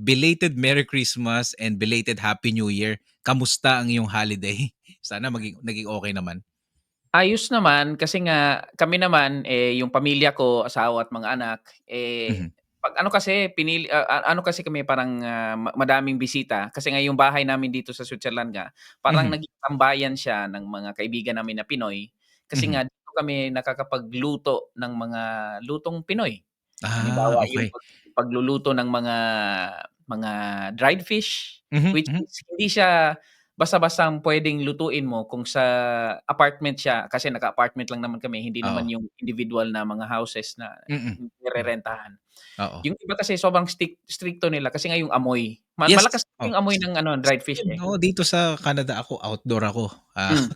belated Merry Christmas and belated Happy New Year. Kamusta ang iyong holiday? Sana naging okay naman. Ayos naman kasi nga kami naman, yung pamilya ko, asawa at mga anak, Mhm, 'pag ano kasi ano kasi kami parang, madaming bisita kasi nga yung bahay namin dito sa Switzerland nga parang mhm, naging tambayan siya ng mga kaibigan namin na Pinoy. Kasi mhm. nga dito kami nakakapagluto ng mga lutong Pinoy. Halimbawa yung Okay. pagluluto ng mga dried fish, Mhm, which mhm. is hindi siya basta-bastang puwedeng lutuin mo kung sa apartment siya kasi naka-apartment lang naman kami, hindi naman Oo. yung individual na mga houses na Mm. Hmm, nirerentahan. oo. Yung iba kasi sobrang strikto nila kasi nga yung amoy, Yes. malakas Oh, yung amoy ng ano, dried fish, same, eh. oo, dito sa Canada ako, outdoor ako. Hmm,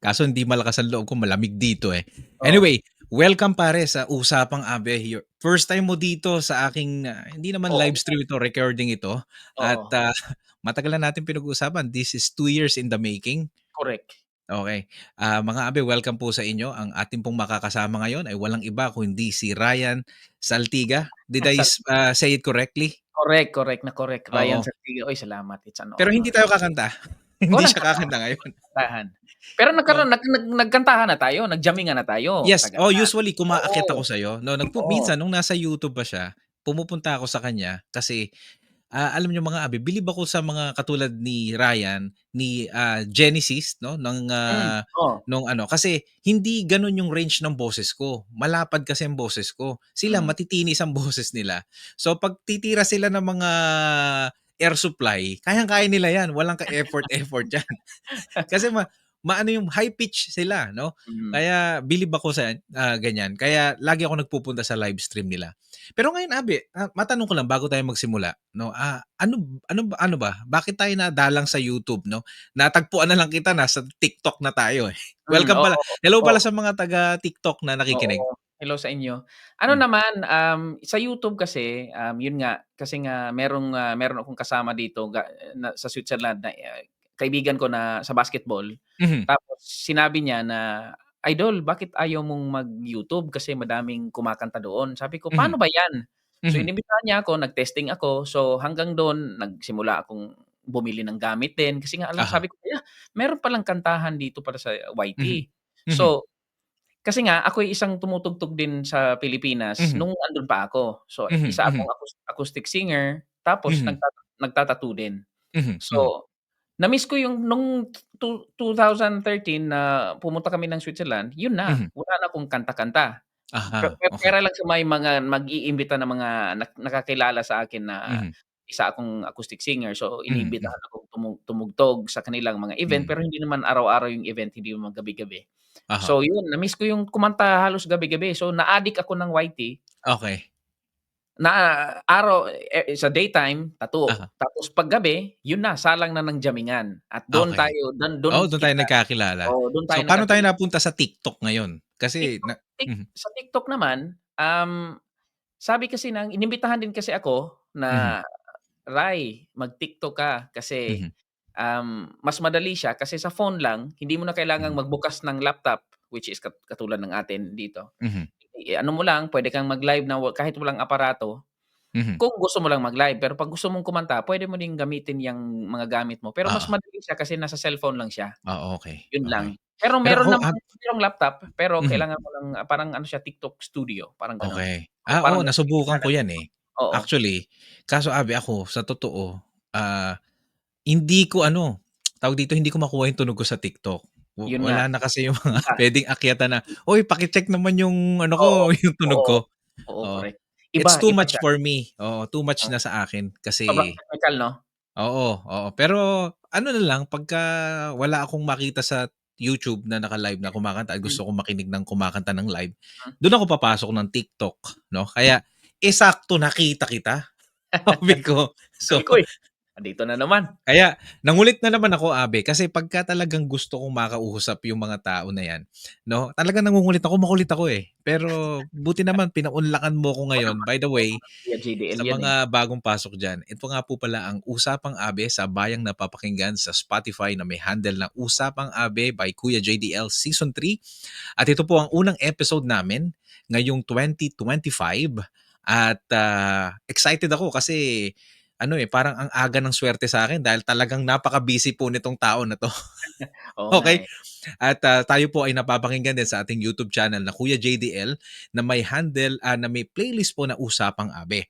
Kaso hindi malakas ang loob ko, malamig dito, eh. oo. Anyway, welcome pare sa Usapang Abe here. First time mo dito sa aking, hindi naman Oo, live stream ito, recording ito at, oo, matagal na natin pinag-uusapan. This is 2 years in the making. correct. Okay. Mga Abe, welcome po sa inyo. Ang ating pong makakasama ngayon ay walang iba kundi si Ryan Saltiga. Did I Sa say it correctly? correct na correct, Ryan Oo. Santiago. Uy, salamat, it's an Pero hindi honor. tayo kakanta. Hindi Walang siya kakanta ngayon. kantahan. Pero Oo. nagkantahan na tayo, nag-jamming-an na tayo, Yes, tagal na. usually kumaakyat ako Oo, sa'yo 'no, oo. minsan nung nasa YouTube pa siya, pumupunta ako sa kanya kasi, alam niyo mga abi, bilib ako sa mga katulad ni Ryan, ni, Genesis 'no, Oh, nung ano, kasi hindi gano'n yung range ng boses ko, malapad kasi ang boses ko. Sila hmm. matitinis ang boses nila. So 'pag titira sila ng mga air supply, kayang-kaya nila 'yan, walang ka-effort-effort 'yan. Kasi maano yung high pitch sila 'no, Mm. kaya bilib ako sa, ganyan. Kaya lagi ako nagpupunta sa live stream nila. Pero ngayon Abi, matanong ko lang bago tayo magsimula 'no, ano ba, bakit tayo nadalang sa YouTube 'no? Natagpuan na lang kita nasa TikTok na tayo, eh. Welcome pala, Oo, hello pala oo, sa mga taga TikTok na nakikinig. oo. Hello sa inyo. Ano Hmm, naman, sa YouTube kasi, yun nga, kasi nga meron akong kasama dito sa Switzerland na, kaibigan ko na sa basketball. mhm, Tapos sinabi niya na, "Idol, bakit ayaw mong mag-YouTube kasi madaming kumakanta doon?" Sabi ko, mhm, "Paano ba 'yan?" So mhm, inimbitahan niya ako, nag-testing ako. So hanggang dun nagsimula akong bumili ng gamit din kasi nga aha, sabi ko, meron palang kantahan dito para sa mhm, YT." mhm, So kasi nga ako'y isang tumutugtog din sa Pilipinas mhm, nung andun pa ako. So, mhm, isa akong mhm, acoustic singer tapos mhm, nagta-tattoo din. mhm, mhm, So, na-miss ko yung nung 2013 na pumunta kami ng Switzerland, yun na, mhm. wala na akong kanta-kanta. Aha, okey. Pera lang sa may mga mag-iimbita na mga nakakilala sa akin na Mhm, isa akong acoustic singer. So, mhm, mhm, iniimbitahan akong tumugtog sa kanilang mga event mhm. pero hindi naman araw-araw yung event, hindi naman gabi-gabi. Aha, So yun, na-miss ko yung kumanta halos gabi-gabi. So na-addict ako ng YT okey. na sa daytime, tattoo. Aha, Tapos 'pag gabi, yun na, salang na ng jammingan at okey. Oo, dun dun tayo kita nagkakilala. dun tayo So, paano tayo nagkakilala. napunta sa TikTok ngayon? Kasi TikTok na mhm, Sa TikTok naman, sabi kasi inimbitahan din kasi ako mhm, na, "Ray, mag-TikTok ka kasi, mhm, mas madali siya kasi sa phone lang, hindi mo na kailangang mhm, magbukas ng laptop," which is katulad ng atin dito. mhm, Ano mo lang, puwede kang mag-live na kahit walang aparato, mhm. kung gusto mo lang mag-live. Pero 'pag gusto mong kumanta, puwede mo ding gamitin yang mga gamit mo. Pero mas Oo. madali siya kasi nasa cellphone lang siya, Okey, yun lang. okey. Pero Pero ako merong laptop, pero mhm, kailangan mo lang, parang ano siya, TikTok Studio, parang gano'n. okey. O Oo, parang nasubukan ko Instagram 'yan, Studio. eh. Oo, Actually, kaso Abi ako sa totoo, hindi ko ano, tawag dito, hindi ko makuha yung tunog ko sa TikTok. yun nga, Wala na kasi yung mga iba. puwedeng akyatan na, "Uy, paki-check naman yung ano Oo, ko, yung tunog oo, ko." oo, Oo. correct. It's too Iba much siya, for me. Oo, too much ah, na sa akin sobrang kasi technical 'no? oo. Pero ano na lang pagka wala akong makita sa YouTube na naka-live na kumakanta at Hmm, gusto kong makinig ng kumakanta ng live, hmm. dun ako papasok ng TikTok 'no. Kaya, sakto nakita kita, sabi ko. So Sabi ko, "Andito na naman." kaya nangulit na naman ako, Abe, kasi pagka talagang gusto kong makausap yung mga tao na 'yan 'no, talagang nangungulit ako, makulit ako, eh. Pero buti naman pinaunlakan mo ko Oo ngayon. naman, By the oo way, naman, Kuya JDL sa yan, eh. mga bagong pasok diyan, ito nga po pala ang Usapang Abe sa bayang napapakinggan sa Spotify na may handle na Usapang Abe by Kuya JDL Season 3. At ito po ang unang episode namin ngayong 2025 at, excited ako kasi, ano, eh, parang ang aga ng swerte sa'kin dahil talagang napaka-busy po nitong tao na 'to. Oo nga, Okey? eh. At, tayo po ay napapakinggan din sa ating YouTube channel na Kuya JDL na may handle, na may playlist po na Usapang Abe.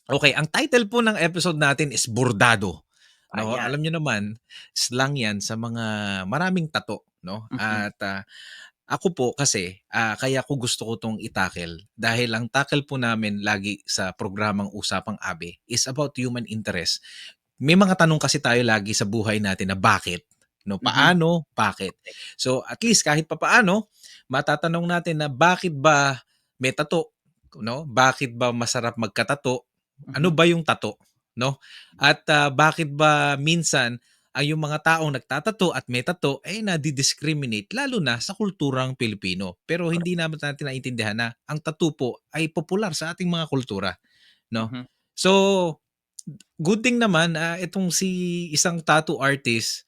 Okay, ang title po ng episode natin is Bordado, 'no? Ayan. Alam niyo naman, slang 'yan sa mga maraming tato, 'no? Mhm, At, ako po kasi, kaya ko gusto ko 'tong i-tackle dahil ang tackle po namin lagi sa programang Usapang Abe is about human interest. May mga tanong kasi tayo lagi sa buhay natin na bakit, 'no? mhm. Paano, bakit? Korek. So, at least kahit papaano matatanong natin na bakit ba may tattoo, 'no? Bakit ba masarap magka-tattoo? Ano Mhm. ba yung tattoo, 'no? At, bakit ba minsan ay yung mga taong nagtatato at may tattoo ay nadi-discriminate lalo na sa kulturang Pilipino. Pero Korek. hindi naman natin naiintindihan na ang tattoo po ay popular sa ating mga kultura, 'no? Mhm. So, good thing naman, itong si isang tattoo artist,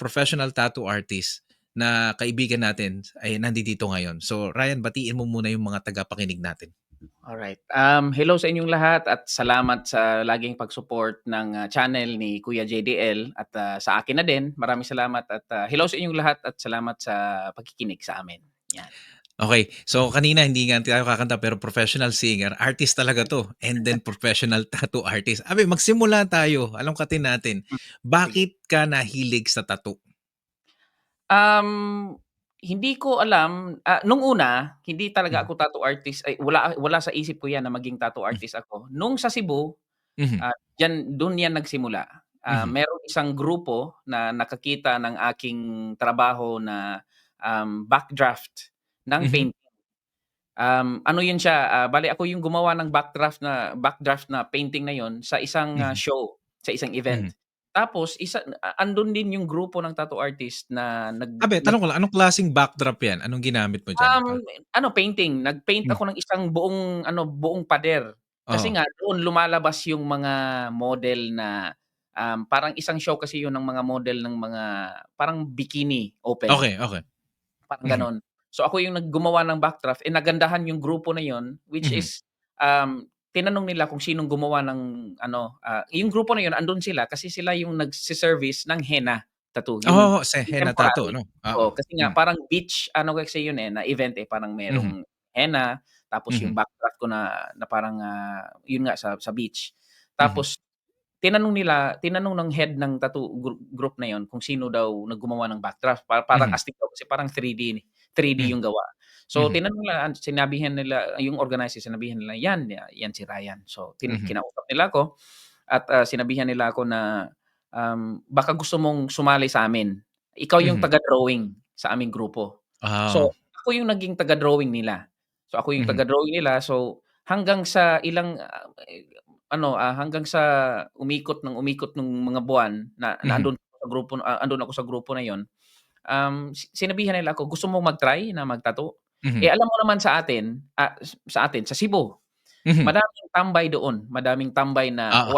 professional tattoo artist na kaibigan natin ay nandito ngayon. So, Ryan, batiin mo muna yung mga tagapakinig natin. Alright. Hello sa inyong lahat at salamat sa laging pag-support ng, channel ni Kuya JDL at, sa akin na din. Maraming salamat at, hello sa inyong lahat at salamat sa pakikinig sa amin, 'yan. Okay, so kanina hindi nga tayo kakanta pero professional singer, artist talaga 'to and then professional tattoo artist. Abi, magsimula tayo, alongkatin natin. Hmm, sige. Bakit ka nahilig sa tattoo? Um, Hindi ko alam, nung una hindi talaga Mhm, ako tattoo artist ay wala wala sa isip ko 'yan na maging tattoo hmm, artist ako. Nung sa Cebu, mhm, dun 'yan nagsimula. mhm, Merong isang grupo na nakakita ng aking trabaho na, backdraft ng mhm, painting. Ano yun siya, bale ako yung gumawa ng backdraft na painting na yun sa isang, mhm, show, sa isang event. mhm. Tapos andun din yung grupo ng tattoo artist na Abi, tanong ko lang, anong klaseng backdrop 'yan? Anong ginamit mo diyan? ano painting, nag-paint Hmm, ako ng isang buong ano, buong pader. Kasi oo. nga doon lumalabas yung mga model na, parang isang show kasi yun ng mga model ng mga parang bikini open. Okay, okay. Parang Mhm, gano'n. So, ako yung gumawa ng backdraft, nagandahan yung grupo na yun, which mhm. is, tinanong nila kung sinong gumawa ng ano, yung grupo na yun andun sila kasi sila yung nagse-service ng henna tattoo, yung Oo, sa henna tattoo temporary. 'no? Oo, Oo, kasi nga hmm, parang beach ano kasi yun, na event, parang mhm, merong henna, tapos yung mhm, backdraft ko na parang, yun nga sa beach. mhm, Tapos tinanong ng head ng tattoo group na yun kung sino daw gumawa ng backdraft parang mhm, astig daw kasi parang 3D hmm, yung gawa. So mhm, tinanong nila sinabihan nila yung organizer sinabihan nila, "Yan si Ryan." So mhm, kinausap nila ako at, sinabihan nila ako na, "Baka gusto mong sumali sa'min. Ikaw yung mhm. taga-drawing sa aming grupo." Ah, So ako yung naging taga-drawing nila. So ako yung mhm, taga-drawing nila so hanggang sa ilang, hanggang sa umikot nung mga buwan na mhm, andun ako sa grupo na yun, sinabihan nila ako, "Gusto mong mag-try na mag-tattoo?" mhm. Alam mo naman sa atin sa Cebu, Mhm. madaming tambay doon, madaming tambay na Oo.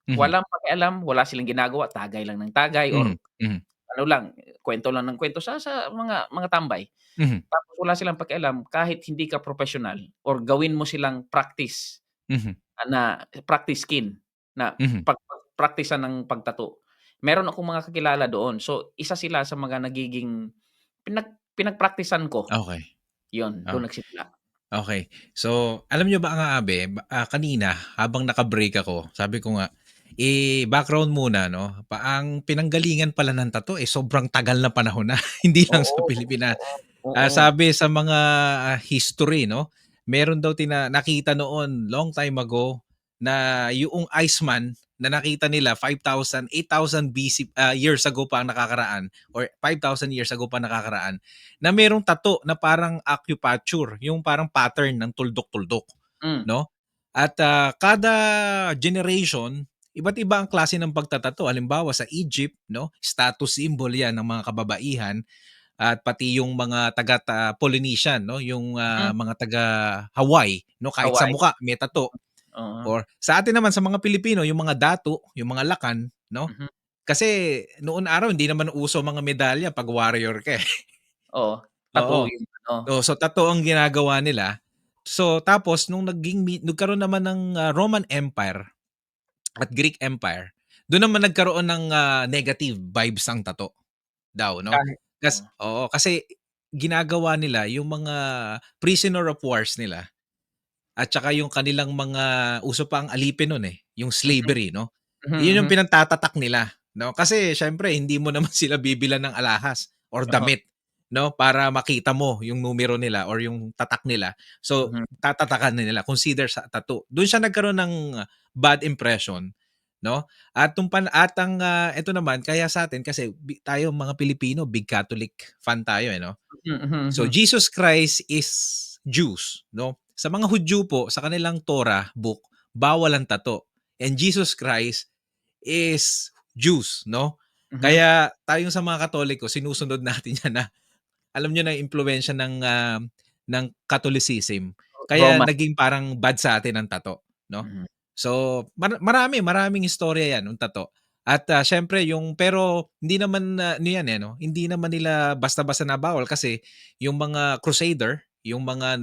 Mhm. walang pakialam, wala silang ginagawa, tagay lang ng tagay Mhm. or Mhm. ano lang, kuwento lang ng kuwento sa mga tambay. Mhm. Tapos wala silang pakialam kahit hindi ka propesyonal or gawin mo silang practice. Mhm. Na practice skin na Mhm. praktisan ng pag-tattoo. Meron akong mga kakilala doon. So, isa sila sa mga nagiging pinagpraktisan ko. Okey. 'Yun, Oh, do'n nagsimula. okey. So, alam niyo ba ang Abe, kanina habang naka-break ako, sabi ko nga, background muna 'no, ang pinanggalingan pala ng tattoo, sobrang tagal na panahon na, hindi lang sa Oo, Pilipinas. oo, oo. Sabi sa mga, history 'no, meron daw nakita noon long time ago na yung Iceman na nakita nila 5,000, 8,000 BC, years ago pa ang nakakaraan or 5,000 years ago pa nakakaraan na merong tattoo na parang acupuncture, yung parang pattern ng tuldok-tuldok, Hmm, 'no? At, kada generation, iba't iba ang klase ng pagtatato. Halimbawa sa Egypt 'no, status symbol 'yan ng mga kababaihan at pati yung mga taga Polynesian 'no, yung, hmm, mga taga Hawaii 'no, kahit sa Hawaii, mukha may tattoo. oo, Or sa atin naman sa mga Pilipino yung mga dato, yung mga lakan 'no, mhm, kasi noon araw hindi naman uso mga medalya 'pag warrior ka, eh. oo, tattoo Oo. yung ano, So tattoo ang ginagawa nila. So tapos nung nagkaroon naman ng, Roman Empire, at Greek Empire, doon naman nagkaroon ng negative vibes ang tattoo daw, 'no? Kahit oo. Oo, kasi ginagawa nila yung mga prisoner of wars nila at saka yung kanilang mga uso pa ang alipin nun, yung Mhm, slavery, 'no? mhm, Yun yung mhm. pinagtatatak nila, 'no? Kasi siyempre hindi mo naman sila bibilhan ng alahas or Oo, damit, 'no, para makita mo yung numero nila or yung tatak nila. So, mhm, tatatakan na nila, consider sa tattoo. Dun siya nagkaroon ng bad impression, 'no? At eto naman kaya sa'tin kasi tayo mga Pilipino big Catholic fan tayo, no? mhm, mhm, So, mhm. Jesus Christ is Jews, 'no? Sa mga Hudyo po, sa kanilang Torah book, bawal ang tattoo. And Jesus Christ is Jews, 'no? Mhm. Kaya tayong sa mga Katoliko sinusunod natin 'yan na alam niyo na yung impluwensiya ng Catholicism. Kaya Roman. naging parang bad sa atin ang tattoo, 'no? Mhm. So, maraming istorya 'yan, yung tattoo. At, siyempre pero hindi naman ano 'yan, 'no, hindi naman nila basta-basta nabawal kasi yung mga Crusader, yung mga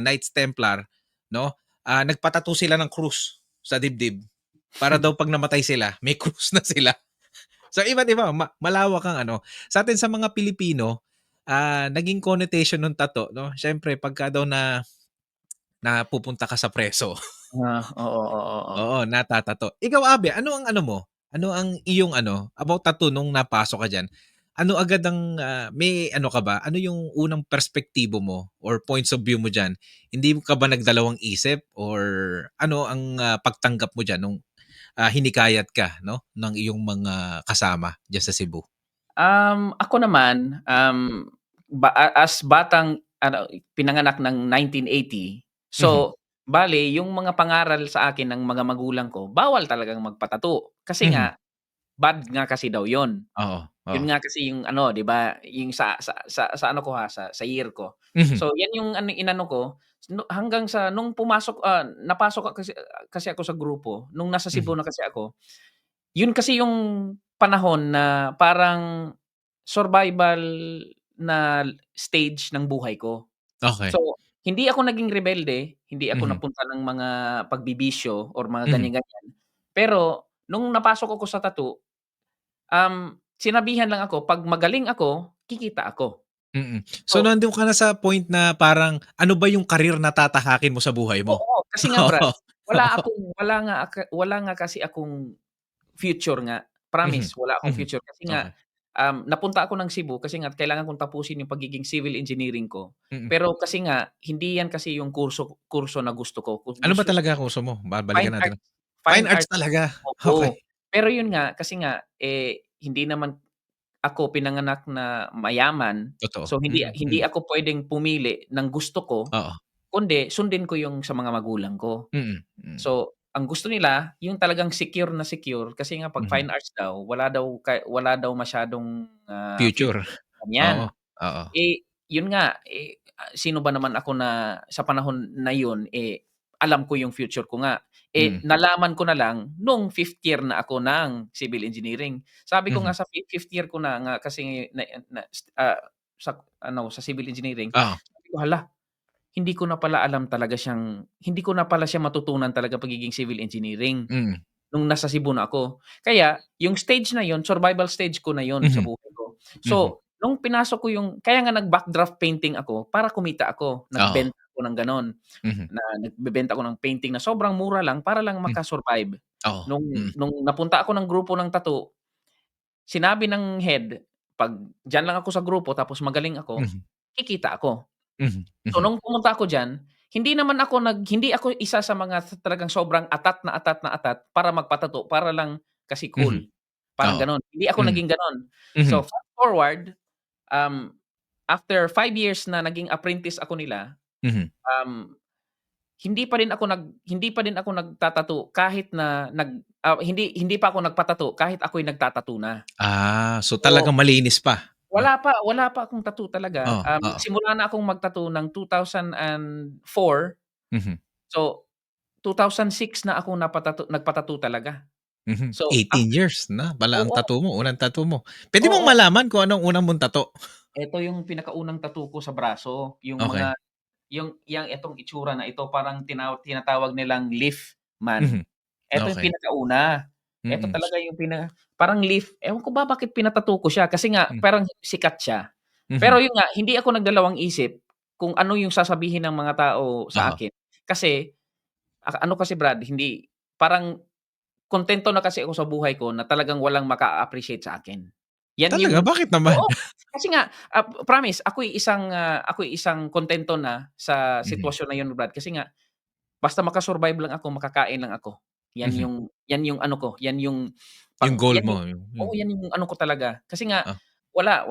Knights Templar, 'no, nagpa-tattoo sila ng krus sa dibdib para daw 'pag namatay sila may krus na sila. So, iba't iba malawak ang ano. Sa'tin sa mga Pilipino, naging connotation nung tattoo, 'no, siyempre pagka daw napupunta ka sa preso. Oo, oo, oo. Oo, natatato. Ikaw, Abe, ano ang ano mo? Ano ang iyong ano, about tattoo nung napasok ka diyan? Ano agad ang, may ano ka ba, ano yung unang perspektibo mo or points of view mo diyan? Hindi ka ba nagdalawang isip or ano ang, pagtanggap mo diyan nung, hinikayat ka 'no, ng iyong mga kasama diyan sa Cebu? Ako naman, as batang ano, pinanganak ng 1980, Mhm, so bale yung mga pangaral sa akin ng mga magulang ko, bawal talagang magpa-tattoo. Kasi mhm. nga, bad nga kasi daw yun. Oo, oo. Yun nga kasi yung ano, 'di ba, yung sa ano ko sa year ko. Mhm, So yan yung ano inano ko, hanggang sa nung napasok kasi ako sa grupo, nung nasa mhm. Cebu na kasi ako, yun kasi yung panahon na parang survival na stage ng buhay ko. Okey. So, hindi ako naging rebelde, hindi ako Mhm, napunta ng mga pagbibisyo or mga mhm, ganyan-ganyan. Pero nung napasok ako sa tattoo, sinabihan lang ako 'pag magaling ako, kikita ako. mm. So, So nandun ka na sa point na parang ano ba yung career na tatahakin mo sa buhay mo? oo, kasi nga Oo, oo. wala nga kasi akong future nga, Mhm, promise wala akong mhm. future kasi nga, Okey. napunta ako ng Cebu kasi nga kailangan kong tapusin yung pagiging civil engineering ko. Mm. Pero kasi nga hindi yan kasi yung kurso kurso na gusto ko, Ano ba gusto talaga kurso mo? fine Babalikan natin. arts Fine fine arts arts, talaga? Okey. oo. Pero yun nga, kasi nga, hindi naman ako pinanganak na mayaman, Totoo. so hindi Mm, hindi mm. ako puwedeng pumili ng gusto ko, Oo. kundi sundin ko yung sa mga magulang ko. Mm, mm. So, ang gusto nila yung talagang secure na secure kasi nga 'pag Mhm. fine arts daw wala daw masyadong, Future. future Oo, ganyan. oo. Yun nga, sino ba naman ako na sa panahon na yun, alam ko yung future ko nga. Mm. Nalaman ko na lang nung 5th year na ako ng civil engineering. Sabi ko nga Mhm. sa 5th year ko na nga kasi sa ano, sa civil engineering, Oo. sabi ko, "Hala, hindi ko na pala siya matutunan talaga pagiging civil engineering Mm. nung nasa Cebu na ako." Kaya yung stage na yun, survival stage ko na yun sa Mhm, buhay ko. mhm. So, nung pinasok ko kaya nga nag-backdraft painting ako para kumita ako. Oo. Nagbenta ako ng gano'n, Mhm. na nagbebenta ako ng painting na sobrang mura lang para lang Hmm. maka-survive. Oo. Nung Mm. nung napunta ako ng grupo ng tattoo, sinabi ng head, 'pag diyan lang ako sa grupo tapos magaling ako, Mhm. kikita ako. Mhm. So, Mhm. nung pumunta ako diyan, hindi ako isa sa mga talagang sobrang atat para magpa-tattoo para lang kasi Mhm. cool, parang Oo. gano'n. Hindi ako Mhm. naging gano'n. So, Mhm. fast forward, um, after 5 years na naging apprentice ako nila, Mhm. um, hindi pa din ako nagta-tattoo kahit na hindi pa ako nagpa-tattoo kahit ako'y nagta-tattoo na. So So, talagang malinis pa? wala pa akong tattoo talaga. Oo, oo. Nagsimula na akong mag-tattoo ng 2004. Mhm, So, 2006 na ako nagpa-tattoo talaga. mhm. So, 18 years na pala ang oo, tattoo mo, unang tattoo mo. Puwede bang oo. malaman kung anong unang mong tattoo? Ito yung pinakaunang tattoo ko sa braso, Okey. yung itong itsura na ito parang tinatawag nilang leaf man. Mhm. Eto yung Okey. pinakauna. Eto Mm. talaga yung parang leaf, ewan ko ba bakit pina-tattoo ko siya kasi nga Hmm. parang sikat siya. Pero Mhm. yun nga, hindi ako nagdalawang isip kung ano yung sasabihin ng mga tao sa Oo. akin. Kasi, ano kasi Brad, hindi parang kontento na kasi ako sa buhay ko na talagang walang maka-appreciate sa akin. Yan Talaga, yung bakit naman? oo, kasi nga, promise ako'y isang kontento na sa Mhm. sitwasyon na yun Brad, kasi nga basta maka-survive lang ako, makakain lang ako. Mhm. Yan yung ano ko, yan yung Yung goal yan yung mo, yung oo, yan yung ano ko talaga. Kasi nga ah, wala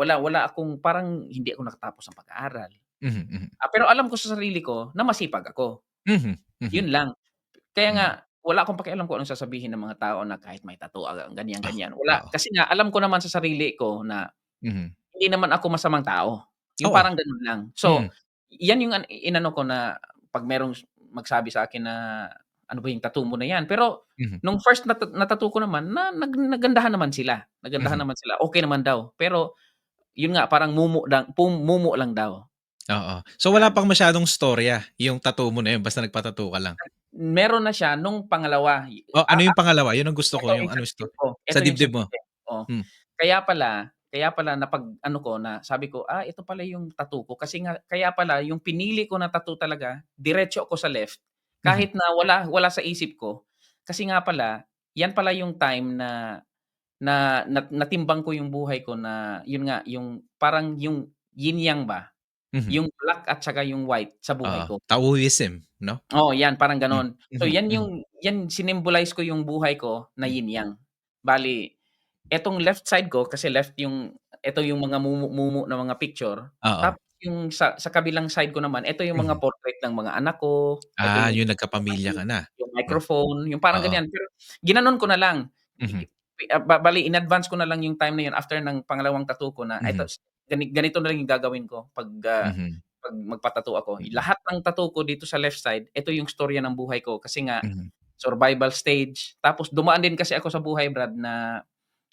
akong parang hindi ako nakatapos ng pag-aaral. mhm, mhm. Pero alam ko sa sarili ko na masipag ako, Mhm, mhm. yun lang. Kaya nga Hmm. wala akong pakialam kung anong sasabihin ng mga tao na kahit may tattoo, ganyan, Ah, ganyan, wala. oo. Kasi nga alam ko naman sa sarili ko na Mhm. hindi naman ako masamang tao, yung Oo. parang gano'n lang. Mm. So, yan yung inano ko na 'pag merong magsabi sa akin na, "Ano ba yung tattoo mo na yan?" Pero Mhm. nung first na tattoo ko naman nagandahan naman sila, Mhm. okey naman daw. Pero yun nga parang mumu lang daw. Oo. So, wala Yan. pang masyadong storya yung tattoo mo na yun basta nagpa-tattoo ka lang? Meron na siya nung pangalawa, Oh, ano yung pangalawa? Yun ang gusto ko, eto yung yung sa ano dibdib sto ko, sa eto yung sa dibdib mo? dibdib, oh. Hmm. Kaya pala napag-ano ko na sabi ko, ito pala yung tattoo ko kasi nga kaya pala yung pinili ko na tattoo talaga diretso ako sa left, Mhm. kahit na wala sa isip ko. Kasi nga pala, yan pala yung time na natimbang ko yung buhay ko na yun nga, yung parang yung yin yang ba, Mhm. yung black at saka yung white sa buhay Oo. ko. Taoism, 'no? Oo, yan parang Hmm. gano'n. So Mhm, mhm. yan symbolize ko yung buhay ko na Hmm. yin yang. Bale etong left side ko kasi left yung eto yung mga mumu na mga picture, Oo. tapos yung sa kabilang side ko naman eto yung mga Mhm. portrait ng mga anak ko, eto yung Yung nagkapamilya ka na, yung 'no? microphone, yung parang Oo. ganyan. Pero ginanon ko na lang, Mhm. bale in-advance ko na lang yung time na yun after ng pangalawang tattoo ko na eto Mhm. ganito na lang yung gagawin ko Mhm. 'pag magpa-tattoo ako. Mm. Lahat ng tattoo ko dito sa left side, eto yung istorya ng buhay ko kasi nga Mhm. survival stage. Tapos dumaan din kasi ako sa buhay Brad na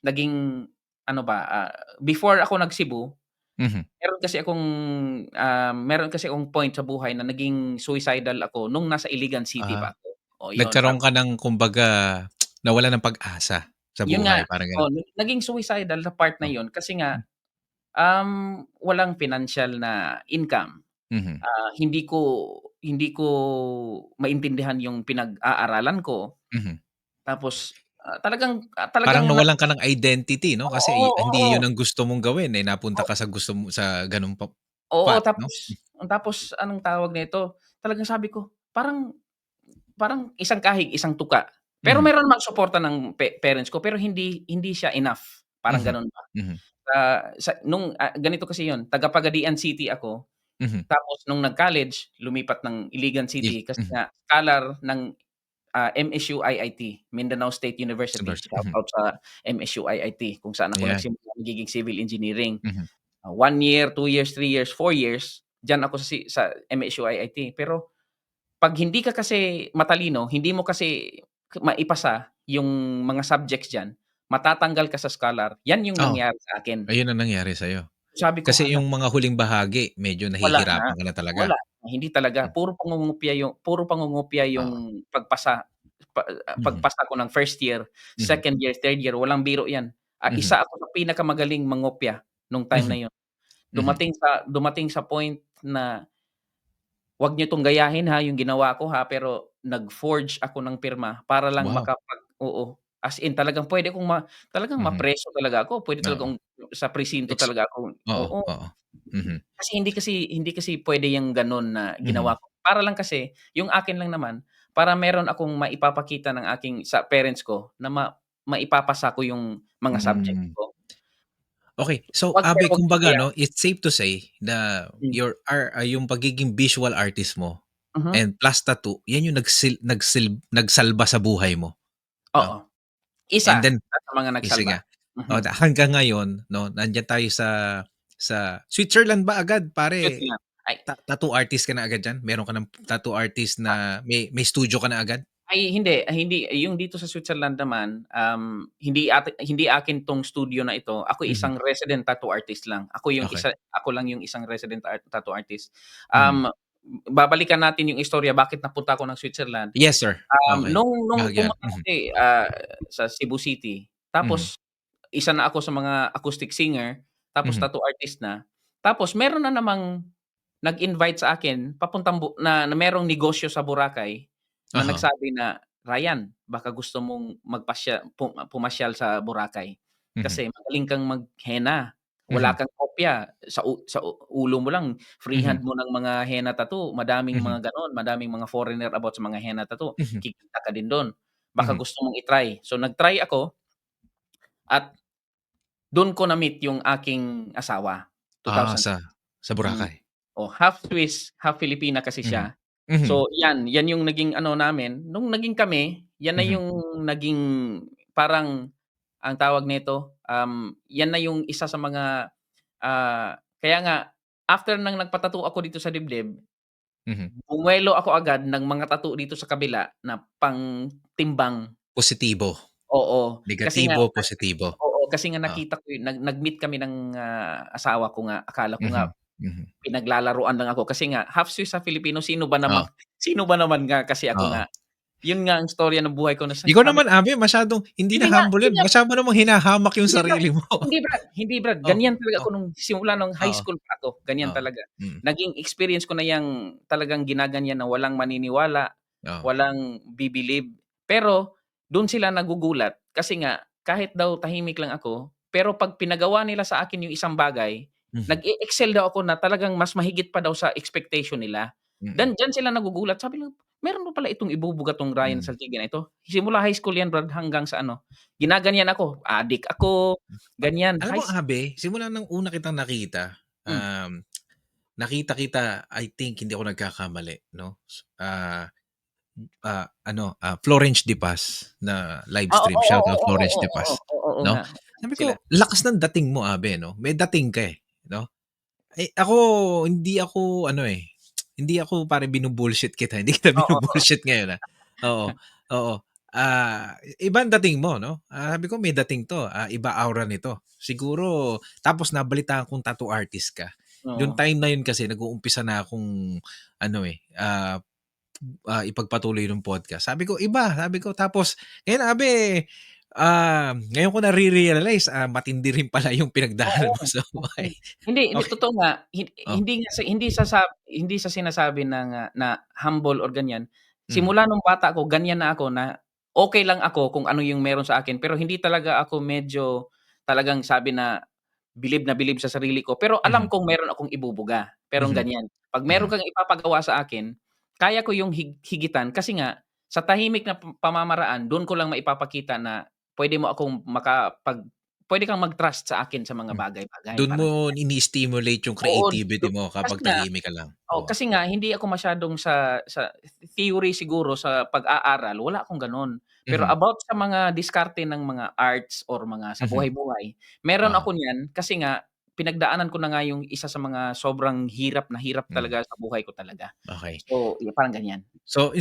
naging ano ba, before ako nag-Cebu, Mhm. meron kasi akong point sa buhay na naging suicidal ako nung nasa Iligan City Ah, pa ako. Oh, yun nagkaroon ka ng kumbaga nawalan ng pag-asa sa yun nga, buhay, parang gano'n? naging suicidal sa part na Oh. yun kasi nga, Hmm. walang financial na income. Mhm. Hindi ko maintindihan yung pinag-aaralan ko. Mhm. Tapos, talagang Parang nawalan ka ng identity, 'no? Kasi oo, hindi oo. yun ang gusto mong gawin, napunta O ka sa gusto mo sa gano'ng Oo, path, 'no? tapos anong tawag nito, talagang sabi ko, parang parang isang kahig isang tuka. Pero Mhm. meron namang suporta ng parents ko, pero hindi siya enough, parang Mhm. gano'n ba. Mhm. Ganito kasi 'yun, taga Pagadian City ako, Mhm. tapos nung nag-college lumipat ng Iligan City kasi Mhm. nga scholar ng, MSU IIT, Mindanao State University. Shout Mhm. out sa MSU IIT kung saan ako Ayan. nagsimula magiging civil engineering. Mhm. 1 year, 2 years, 3 years, 4 years, diyan ako sa MSU IIT. Pero 'pag hindi ka kasi matalino, hindi mo kasi maipasa yung mga subjects diyan, matatanggal ka sa scholar. 'Yan yung Oo, nangyari sa akin. ayun ang nangyari sa'yo. Sabi ko, Kasi "Hala, yung mga huling bahagi medyo wala na, nahihirapan ka na talaga. wala, hindi talaga. Hmm. Puro pangungopia Oo. yung Mhm. pagpasa ko ng first year, Mhm. second year, third year, walang biro 'yan. Mhm. Isa ako sa pinakamagaling mangopya nung time na Mhm. 'yun. Mhm. Dumating sa point na, "Wag niyo 'tong gayahin ha, yung ginawa ko ha," pero nag-forge ako ng pirma para lang Wow. oo, as in talagang Mhm. mapreso talaga ako, puwede Oo. talagang sa presinto Ex talaga ako, Oo, oo. oo. Mhm. Kasi hindi kasi puwede yung gano'n na Mhm. ginawa ko. Para lang kasi yung akin lang naman, para meron akong maipapakita ng sa parents ko na maipapasa ko yung mga subject Hmm. ko. Okey. So, Pero Abe, wag niyong kumbaga, 'no, gayahin. it's safe to say na Hmm, yung pagiging visual artist mo mhm, and plus tattoo, yan yung nagsalba sa buhay mo, 'no? oo. And Isa then sa mga sige nagsalba. nga. Mhm, Hanggang ngayon, 'no, nandiyan tayo sa Switzerland ba agad, pare? Switzerland. Ay Tattoo artist ka na agad diyan? Meron ka ng tattoo artist na may studio ka na agad? hindi yung dito sa Switzerland naman, hindi akin 'tong studio na ito. Ako Mhm. isang resident tattoo artist lang. Okey. Ako lang yung isang resident tattoo artist. Mhm. babalikan natin yung istorya bakit napunta ako ng Switzerland. Yes, sir. Okay. Nung Bahagyan. pumunta kasi, sa Cebu City, Mhm. tapos isa na ako sa mga acoustic singer, tapos Mhm. tattoo artist na, tapos meron na namang nag-invite sa akin papuntang na merong negosyo sa Boracay na Uh-huh. nagsabi na, "Ryan, baka gusto mong pumasyal sa Boracay Mhm. kasi magaling kang mag-henna, wala Mhm. kang kopya, sa ulo mo lang Mhm. freehand mo ng mga henna tattoo, madaming Mhm. mga gano'n, madaming mga foreigner about sa mga henna tattoo, Mhm. kikita ka din do'n, baka Mhm. gusto mong i-try." So nag-try ako at dun ko na-meet yung aking asawa, Ah, 2000. sa Mm. Boracay. Oh, half Swiss, half Filipina kasi Mhm. siya. Mhm. So, 'yan yung naging ano namin, nung naging kami, 'yan na Mhm. yung naging parang ang tawag nito, 'yan na yung isa sa mga, kaya nga after ng nagpa-tattoo ako dito sa dibdib, Mhm. bumuelo ako agad ng mga tattoo dito sa kabila na pangtimbang. Positibo. Oo, kasi nga Negatibo, positibo. oo, kasi nga Oo. nakita ko nag-meet kami ng, asawa ko nga, akala ko nga Mhm. Mhm. pinaglalaruan lang ako kasi nga half Swiss, half Filipino, Oo. sino ba naman nga kasi ako Oo. nga. Yun nga ang istorya ng buhay ko na Ikaw sabi naman, ko Abi, masyadong hindi na humble hindi yun, nga masyado namang hinahamak yung hindi Brad, sarili mo. hindi Brad, Oh, ganyan talaga ako oh, nung simula nung high oo, school pa ako, ganyan oo. talaga. Mm, Naging experience ko na yang talagang ginaganyan na walang maniniwala, oo. walang bibilib. Pero dun sila nagugulat kasi nga kahit daw tahimik lang ako, pero 'pag pinagawa nila sa akin yung isang bagay, Mhm. nag-e-excel daw ako na talagang mas mahigit pa daw sa expectation nila. Mm, Diyan sila nagugulat, sabi nila, "Meron ba pala itong ibubuga 'tong Ryan mm. Saltiga na ito?" Simula high school 'yan Brad hanggang sa ano, ginaganyan ako, adik ako, ganyan. Alam mo, Abi, simula ng una kitang nakita, Hmm. nakita kita, I think hindi ako nagkakamali 'no, Florence De Paz na live Oo, stream, oo, shout oo, out oo, Florence De oo, Paz, oo, oo 'no. nga, Sabi sila. ko, lakas ng dating mo, Abi, 'no, may dating ka, 'no. Eh, ako hindi ako ano, hindi ako parang binu-bullshit kita, hindi kita Oo, oo, binu-bullshit ngayon, Oo, oo. Iba ang dating mo 'no. Sabi ko may dating 'to, iba aura nito. Siguro tapos nabalitaan kong tattoo artist ka. Yung oo. time na yun kasi nag-uumpisa na akong ano, ipagpatuloy yung podcast. Sabi ko, iba, sabi ko. Tapos ngayon, ngayon ko nare-realize, matindi rin pala yung pinagdaanan mo Oo, sa buhay. hindi Okay. totoo nga, Oh, hindi sa sinasabi na humble or ganyan. mhm, Simula nung bata ako ganyan na ako na okey lang ako kung ano yung meron sa akin, pero hindi talaga ako medyo talagang sabi na bilib sa sarili ko, pero alam mhm, kong meron akong ibubuga, perong mhm, ganyan. 'Pag meron mhm, kang ipapagawa sa akin, kaya ko yung higitan kasi nga sa tahimik na pamamaraan dun ko lang maipapakita na puwede mo akong puwede kang mag-trust sa akin sa mga hmm. bagay-bagay, Dun mo parang ini-stimulate yung oo, creativity mo kasi kapag nga tahimik ka lang, oo. kasi nga hindi ako masyadong sa theory siguro sa pag-aaral, wala akong gano'n. Pero Mhm, about sa mga diskarte ng mga arts or mga sa mhm, buhay-buhay, meron oo, ako niyan kasi nga pinagdaanan ko na nga yung isa sa mga sobrang hirap na hirap hmm, talaga sa buhay ko talaga. okey. So, parang ganyan. So,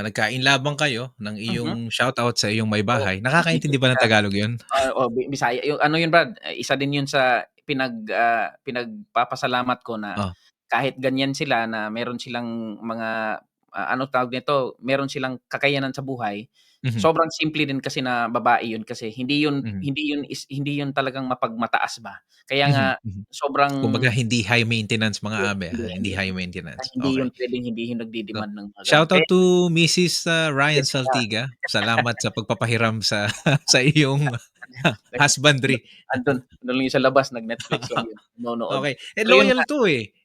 nagkainlaban kayo ng Mhm. iyong shoutout sa iyong may Oo, bahay. Nakakaintindi ba ng Tagalog yun? oo, Bisaya yung ano yun Brad, isa din yun sa pinagpapasalamat ko na Oh, kahit ganyan sila na meron silang mga, ano tawag nito, meron silang kakayanan sa buhay, mhm, sobrang simple din kasi na babae yun kasi mhm, hindi yun talagang mapagmataas ba. Kaya nga mhm, mhm. sobrang Kumbaga hindi high maintenance mga hindi hindi high maintenance, hindi yun okey. puwedeng hindi yun So, nagde-demand ng mga gano'n. shoutout to Mrs. Ryan Jessica, Saltiga. Salamat sa pagpapahiram sa sa iyong nag husbandry. andun lang yun sa labas nag-Netflix lang yun, nanonood. Okey. So yun nga,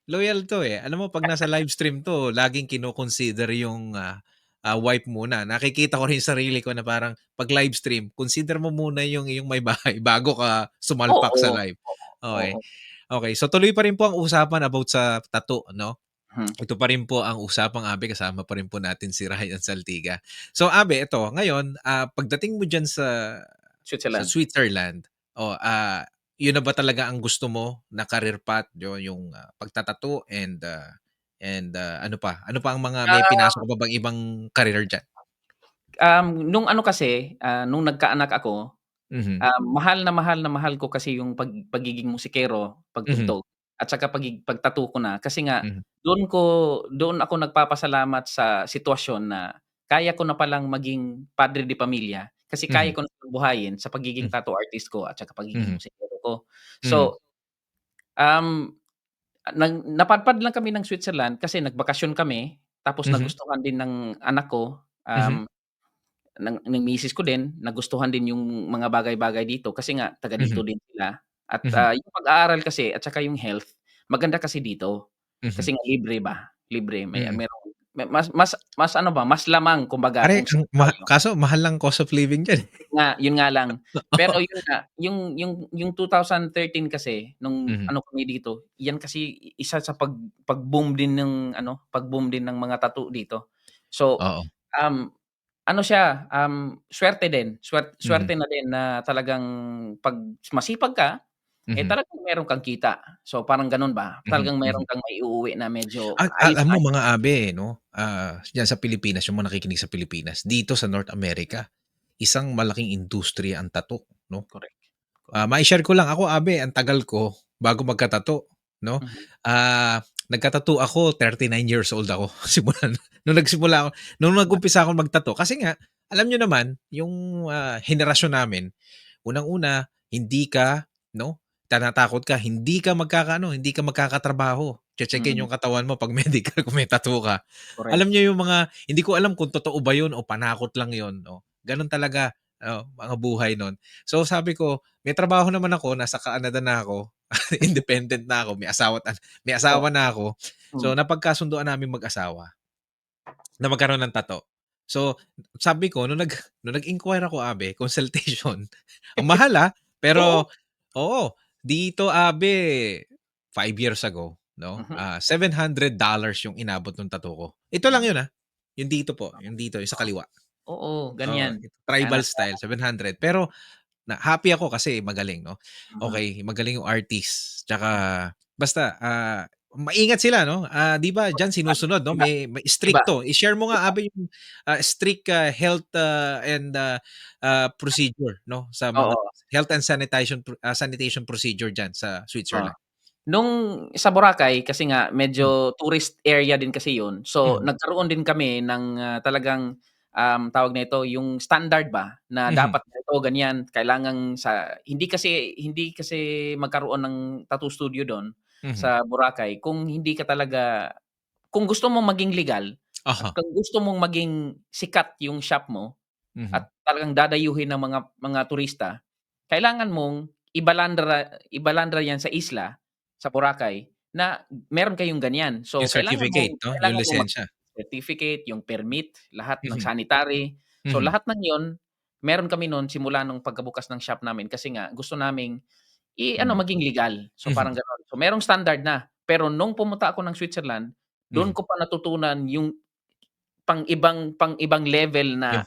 Loyal 'to, Alam mo 'pag nasa live stream 'to, laging kino-consider yung, wife muna. Nakikita ko rin yung sarili ko na parang 'pag live stream, consider mo muna yung iyong may bahay bago ka sumalpak sa oo, live. Okey. oo. Okey. So, tuloy pa rin po ang usapan about sa tattoo 'no? Hmm, Ito pa rin po ang usapang Abe, kasama pa rin po natin si Ryan Saltiga. So, Abe, ito ngayon, pagdating mo diyan sa Switzerland. Switzerland, yun na ba talaga ang gusto mo na career path, yung pagta-tattoo and ano pa? Ano pa ang mga may Ah, pinasok ka pa bang ibang career diyan? nung ano kasi, nung nagkaanak ako, Mhm, mahal na mahal ko kasi yung pagiging musikero, mhm, pagtugtog. at saka pag-tattoo ko na kasi nga Mhm. doon ako nagpapasalamat sa sitwasyon na kaya ko na palang maging padre de pamilya kasi kaya Mhm. ko na silang buhayin sa pagiging Mhm. tattoo artist ko at saka pagiging Mhm. musikero ko. Mhm. So, um, napadpad lang kami ng Switzerland kasi nagbakasyon kami tapos Mhm. nagustuhan din ng anak ko, Mhm. ng misis ko din, nagustuhan din yung mga bagay-bagay dito kasi nga taga dito Mhm. din sila at, Mhm. yung pag-aaral kasi at saka yung health, maganda kasi dito. Mhm. Kasi nga libre ba, libre Mm. merong mas ano ba, mas lamang kumbaga Pare kung ang tayo. kaso mahal lang cost of living diyan, eh. Yun nga lang. Pero yun nga, yung 2013 kasi nung Mhm. ano kami dito, yan kasi isa sa pag-boom din ng ano, pag-boom din ng mga tattoo dito. So, Oo. um ano siya, swerte din, Mhm. swerte na din na talagang 'pag masipag ka, eh, Mhm. talagang meron kang kita. So, parang gano'n ba, Mhm. talagang meron Mhm. kang maiuuwi na medyo Alam mo ayos-ayos. mga Abe 'no, diyan sa Pilipinas, yung mga nakikinig sa Pilipinas, dito sa North America, isang malaking industriya ang tattoo 'no. Correct, correct. Mai-share ko lang, ako Abe ang tagal ko bago magka-tattoo 'no. Mhm, Nagka-tattoo ako 9 years old ako. Nung nagsimula ako nung nag-umpisa akong mag-tattoo kasi nga alam niyo naman yung, henerasyon namin, unang-una hindi ka 'no, tinatakot ka, hindi ka magkakatrabaho. Che-checkin mm, yung katawan mo 'pag medical kung may tattoo ka. correct. Alam niyo yung mga hindi ko alam kung totoo ba yun o panakot lang yun 'no. Gano'n talaga, mga buhay nun. So sabi ko, may trabaho naman ako, nasa Canada na ako, independent na ako, may Oo, asawa na ako. So hmm. napagkasunduan naming mag-asawa na magkaroon ng tattoo. So sabi ko nung nag-inquire ako Abe, consultation, ang mahal, Oo, pero oo, dito Abe, 5 years ago 'no, mhm, $700 yung inabot nung tattoo ko. Ito lang grabe. yun, yung dito po, yung dito, yung sa Oo, kaliwa. oo, Oo, ganyan. Kaya tribal nasa style, 700. Pero happy ako kasi magaling 'no. mm, Okey, magaling yung artist, tsaka basta, maingat sila 'no. 'Di ba diyan sinusunod 'no, iba, may iba, strikto. I-share mo nga iba. Abe yung, strict, health, and, procedure 'no, sa mga Oo, health and sanitation procedure diyan sa oo. Switzerland. Nung sa Boracay kasi nga Hmm. medyo tourist area din kasi yun, so Mhm. nagkaroon din kami ng, talagang, tawag nito, yung standard ba na Mhm. dapat ganito, ganyan, kailangan hindi kasi magkaroon ng tattoo studio dun Mhm. sa Boracay kung hindi ka talaga kung gusto mong maging legal at Aha. kung gusto mong maging sikat yung shop mo Mhm. at talagang dadayuhin ng mga turista, kailangan mong ibalandra 'yan sa isla, sa Boracay, na meron kayong ganyan. Yung So, certificate 'no, yung kailangan mong lisensya. certificate, yung permit, lahat ng Mhm. sanitary. So, Mhm. lahat ng 'yon meron kami no'n simula nung pagkabukas ng shop namin kasi nga gusto naming Hmm. maging legal. So, parang Mhm. gano'n. So, merong standard na. Pero nung pumunta ako ng Switzerland, do'n Mhm. ko pa natutunan yung pang-ibang level Yung na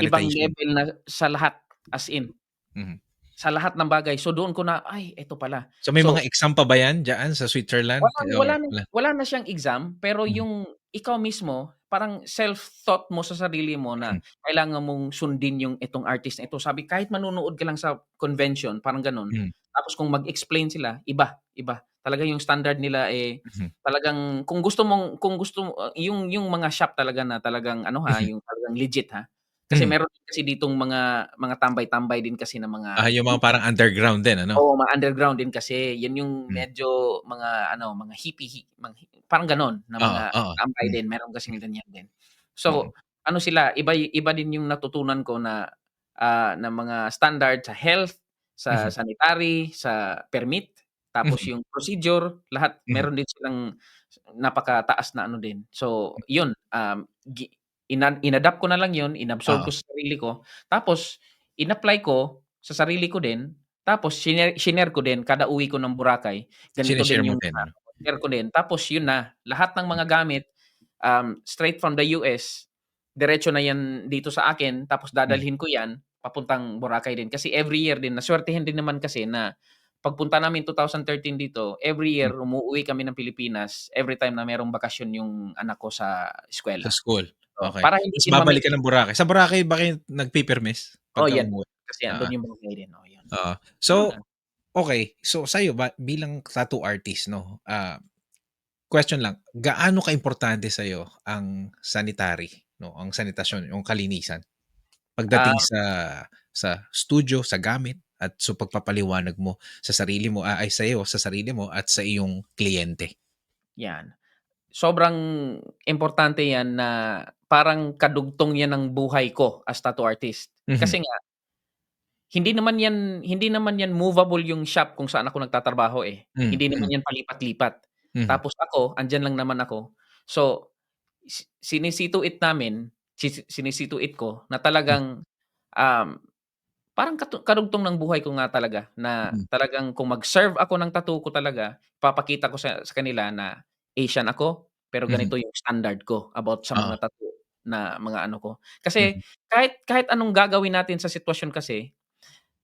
ibang sanitation. level na sa lahat, as in, Mhm. sa lahat ng bagay. So doon ko na, "Ay, eto pala." So, may mga So, exam pa ba yan diyaan sa Switzerland wala or na wala? wala na siyang exam, pero Mhm. yung ikaw mismo, parang self-taught mo sa sarili mo na Mhm. kailangan mong sundin yung itong artist na ito. Sabi kahit manonood ka lang sa convention, parang gano'n, Mhm. tapos kung mag-explain sila, iba, iba. Talaga yung standard nila, eh, Mhm. talagang kung gusto mo yung mga shop talaga na talagang ano, Mhm. yung talagang legit, kasi Mhm. meron din kasi ditong mga tambay-tambay din kasi na mga Yung mga parang underground din ano? oo, mga underground din kasi. 'Yan yung Hmm. medyo mga ano, mga hippie, parang gano'n na Oo, mga oo. tambay Hmm. din, meron kasing ganyan din. Mm. So, ano sila, iba din yung natutunan ko na mga standard sa health, sa Mhm. sanitary, sa permit, tapos Mhm. yung procedure, lahat Mhm. meron din silang napakataas na ano din. So, yun, inadapt ko na lang yun, inabsorb Oo. ko sa sarili ko, tapos in-apply ko sa sarili ko din. Tapos shinare ko din kada uwi ko ng Boracay, ganito Shine-share din mo yung din ano? share ko din. Tapos yun na, lahat ng mga gamit, straight from the US, diretso na yan dito sa akin, tapos Hmm. dadalhin ko yan papuntang Boracay din. Kasi every year din, nasuwertehan din naman kasi na pagpunta namin 2013 dito, every Hmm. year umuuwi kami ng Pilipinas, every time na merong bakasyon yung anak ko sa Sa eskuwela. school, Oo, okey. para hindi Ta's din babalik ka mamikli. ng Boracay. Sa Boracay ba kayo nagpipirmis Oo, pagka yan. umuwi? Kasi Oo, andun yung Boracay din, oo, yun. oo. Yun So, lang. Okay, so sa'yo ba bilang tattoo artist 'no, question lang, gaano kaimportante sa'yo ang sanitary 'no, ang sanitasyon, yung kalinisan pagdating Um, sa studio, sa gamit at sa pagpapaliwanag mo sa sarili mo, ay sa'yo, sa sarili mo at sa iyong kliyente? 'Yan. Sobrang importante 'yan na parang kadugtong 'yan ng buhay ko as tattoo artist. Mhm, Kasi nga hindi naman 'yan movable yung shop kung saan ako nagtatrabaho, eh. hmm, Hindi naman mhm, 'yan palipat-lipat. mhm, Tapos ako, andiyan lang naman ako. So, sinisituit namin, sinisituit ko na hmm, talagang, um, parang kadugtong ng buhay ko nga talaga na mhm, talagang kung mag-serve ako ng tattoo ko talaga, ipapakita ko sa kanila na Asian ako, pero mhm, ganito yung standard ko about sa oo, mga tattoo na mga ano ko. Kasi mhm, kahit anong gagawin natin sa sitwasyon kasi,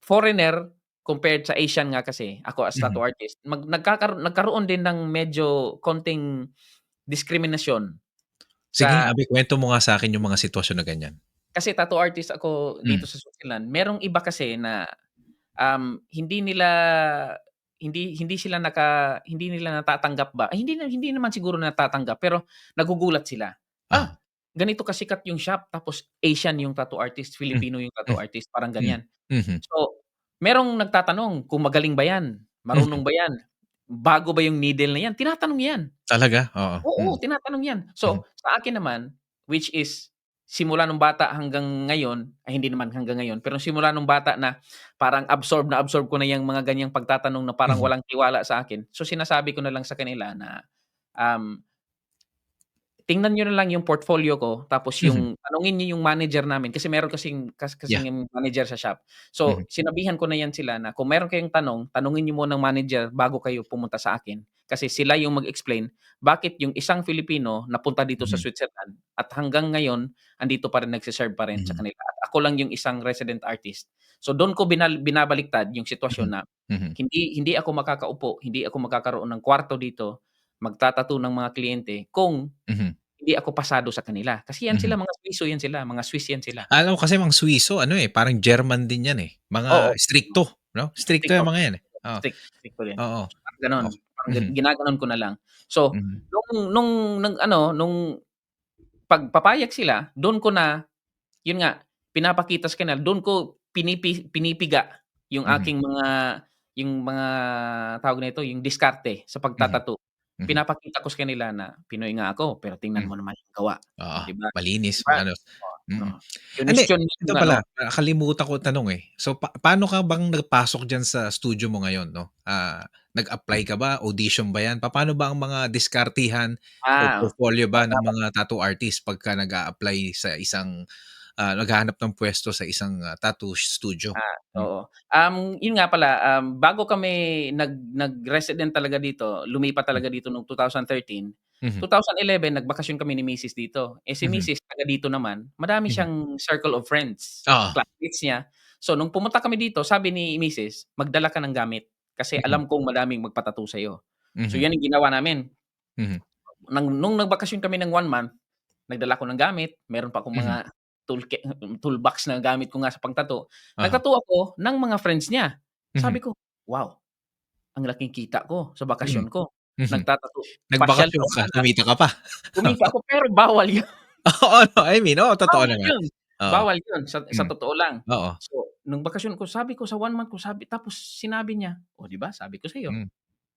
foreigner compared sa Asian nga kasi, ako as mhm. tattoo artist, nagkaroon din ng medyo konting diskriminasyon Sige sa nga, kuwento mo nga sa'kin yung mga sitwasyon na ganyan. kasi tattoo artist ako Hmm, dito sa Switzerland. Merong iba kasi na, hindi nila hindi nila natatanggap ba ay hindi naman siguro natatanggap, pero nagugulat sila. ah, Ganito kasikat yung shop tapos Asian yung tattoo artist, hmm, Filipino yung tattoo hmm, artist, parang hmm, ganyan. mhm, So, merong nagtatanong kung magaling ba 'yan, mhm. marunong ba 'yan, bago ba yung needle na 'yan, tinatanong 'yan. Talaga? Oo, Oo, mm, tinatanong 'yan. mhm, So, sa akin naman, which is simula nung bata hanggang ngayon, ay hindi naman hanggang ngayon, pero simula nung bata na parang absorb na absorb ko na yang mga ganyang pagtatanong na parang mhm, walang tiwala sa akin. So, sinasabi ko na lang sa kanila na, um tingnan niyo na lang yung portfolio ko tapos mhm, yung tanungin niyo yung manager namin kasi meron yeah, kasing manager sa shop. mhm, So, sinabihan ko na 'yan sila na kung meron kayong tanong, tanungin niyo muna ang manager bago kayo pumunta sa akin. Kasi sila yung mag-explain bakit yung isang Filipino napunta dito sa mhm, Switzerland at hanggang ngayon andito pa rin, nagse-serve pa rin sa mhm, kanila at ako lang yung isang resident artist. So, dun ko binabaliktad yung mhm, sitwasyon na mhm, hindi ako makakaupo, hindi ako magkakaroon ng kwarto dito, magta-tattoo ng mga kliyente kung mhm, hindi ako pasado sa kanila. Kasi yan mhm. sila, mga Swiso yan sila, mga Swiss yan sila. Alam ko kasi mga Swiso ano, parang German din 'yan, Oo, mga strikto 'no? Strikto strikto, yang mga 'yan, oo, strikto din. oo, Parang gano'n, ok parang mhm, ginaganon ko na lang. So, mhm, nung nung pagpapayag sila, dun ko na, yun nga, pinapakita sa kanila, dun ko pinipiga yung mhm, aking mga tawag nito, yung diskarte sa mhm, pagta-tattoo. mhm, Pinapakita ko sa kanila na Pinoy nga ako, pero tingnan hmm, mo naman yung gawa, oo, oh, 'di ba? 'Di malinis, ba? maano, Oo, mm. oo. Hindi, Kinuwestiyon mo ito yung ano. pala, nakalimutan ko tanong, So, paano ka bang nagpasok diyan sa studio mo ngayon 'no? Nag-apply ka ba, audition ba 'yan? Papaano ba ang mga diskartehan o Ah, portfolio ba ng dapat mga tattoo artist pagka nag-a-apply sa isang, naghahanap ng puwesto sa isang, tattoo studio? Hmm, oo. Yun nga pala, bago kami nag-resident talaga dito, lumipat hmm, talaga dito nung 2013, mhm, 2011 nagbakasyon kami ni misis dito. Eh, si mhm, misis taga dito naman, madami mhm, siyang circle of friends, oo, classmates niya. So, nung pumunta kami dito, sabi ni misis, "Magdala ka ng gamit kasi mhm, alam kong madaming magpa-tattoo sa'yo." So, mhm, yan yung ginawa namin. mhm, Nung nagbakasyon kami ng 1 month, nagdala ako ng gamit, meron pa akong mhm, mga toolbox na gamit ko nga sa pag-tattoo. uh-huh, Nag-tattoo ako ng mga friends niya. mhm, Sabi ko, "Wow, ang laking kita ko sa mhm, bakasyon ko." mhm. Nagta-tattoo, pasyal sa Nagbakasyon ka, Omega, kumita ka pa. kumita ako pero bawal yun, Oo, no, I mean, oo, totoo bawal naman. yun, Oo, bawal yun sa hmm, totoo lang. oo, So, nung bakasyon ko sabi ko sa 1 month ko sabi tapos sinabi niya, "Oh, 'di ba sabi ko sa'yo." hmm,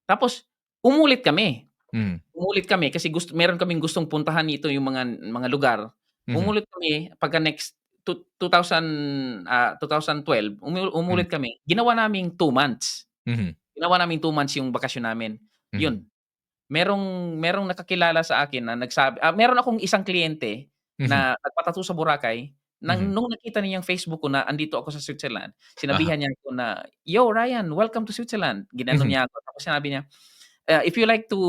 Tapos umulit kami. hmm, Umulit kami kasi meron kaming gustong puntahan dito yung mga lugar. mhm, Umulit kami pagka next 2012 hmm, umulit kami. Ginawa naming 2 months. mhm, Ginawa naming 2 months yung bakasyon namin. mhm, Yun, merong nakakilala sa akin na meron akong isang kliyente mhm, na nagpa-tattoo sa Boracay, mhm, nung nakita niya yung Facebook ko na andito ako sa Switzerland, uh-huh, sinabihan niya ako na, "Yo, Ryan, welcome to Switzerland." Ginanon mhm, niya ako tapos sinabi niya, "If you like to,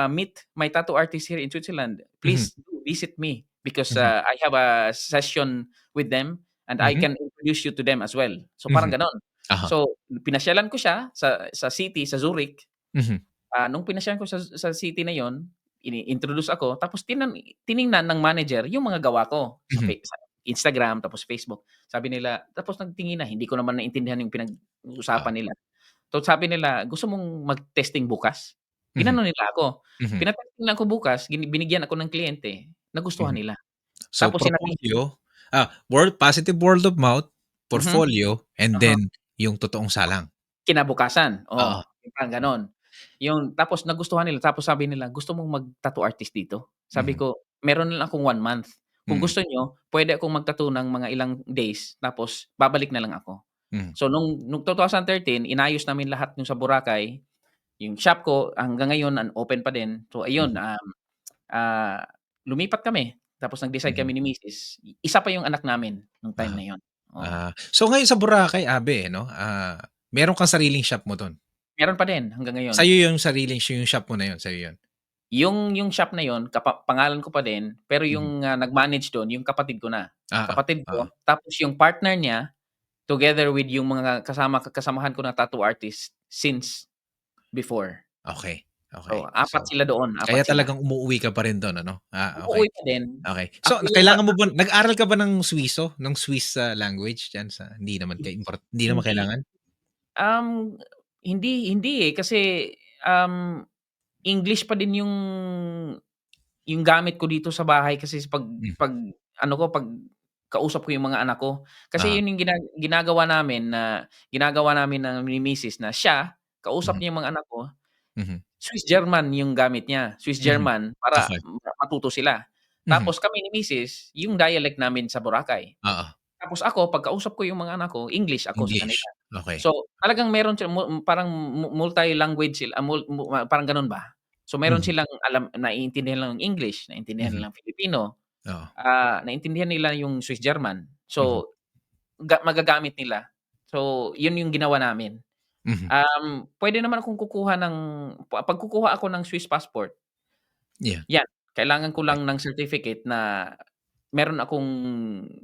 meet my tattoo artist here in Switzerland, mhm, please do visit me because, mhm, I have a session with them and I mhm, can introduce you to them as well." So, parang mhm, gano'n. uh-huh, So, pinasyalan ko siya sa city, sa Zurich. mhm, Nung pinasyalan ko sa city na 'yon, introduce ako tapos tiningnan ng manager yung mga gawa ko mhm, sa Instagram tapos Facebook. Sabi nila tapos nagtingin na, hindi ko naman naintindihan yung pinag-uusapan oo, nila. So sabi nila, "Gusto mong mag-testing bukas?" Mhm, Inano nila ako, mhm, pina-testing lang ako bukas, binigyan ako ng kliyente, nagustuhan mhm. nila. So Tapos sinabi portfolio, word of mouth, mhm, portfolio, and uh-huh. then yung totoong salang. Kinabukasan, Oo, yung parang gano'n. Yung tapos nagustuhan nila tapos sabi nila, "Gusto mong mag-tattoo artist dito?" Sabi mhm, ko, "Meron lang akong 1 month. Kung mm, gusto niyo puwede akong mag-tattoo ng mga ilang days tapos babalik na lang ako." hmm, So nung 2013 inayos namin lahat yung sa Boracay, yung shop ko hanggang ngayon open pa din. So ayun, mhm, ah, lumipat kami tapos nag-decide mhm, kami ni misis, isa pa yung anak namin nung time uh-huh. na yun, oo. So ngayon sa Boracay, no, meron kang sariling shop mo dun? Meron pa din hanggang ngayon. Sa'yo yung shop mo na yun, sa'yo yun? Yung shop na yun pangalan ko pa din, pero Mhm. yung, nag-manage dun yung kapatid ko na. Oo, Kapatid oo. ko, tapos yung partner niya, together with yung mga kasamahan ko na tattoo artist since before. Okey, okey. So, apat So, sila doon, apat kaya sila. talagang umuuwi ka pa rin dun ano? Okey, Umuuwi pa din. okey. So, Ako yung kailangan mo ba nag-aral ka ba ng Swiso, ng Swiss, language diyan sa hindi naman hindi, kailangan? um, hindi, kasi, um, English pa din yung gamit ko dito sa bahay kasi 'pag ano ko, 'pag kausap ko yung mga anak ko. Kasi Oo, yun yung ginagawa namin ni misis na siya, kausap mhm, niya yung mga anak ko, mhm, Swiss German yung gamit niya, Swiss mhm. German para Okey, matuto sila. mhm, Tapos kami ni misis yung dialect namin sa Boracay. oo, Tapos ako 'pag kausap ko yung mga anak ko, English ako sa kanila. English, okey. So, talagang meron sila parang multi-language sila, parang gano'n ba. So, meron Mhm, silang naiintindihan nila yung English, naiintindihan mhm, nila ang Filipino, oo, naintindihan nila yung Swiss German. mhm, So, magagamit nila. So, yun yung ginawa namin. mhm. Puwede naman akong kukuha ng 'pag kukuha ako ng Swiss passport, Yeah, 'yan, kailangan ko okey. lang ng certificate na meron akong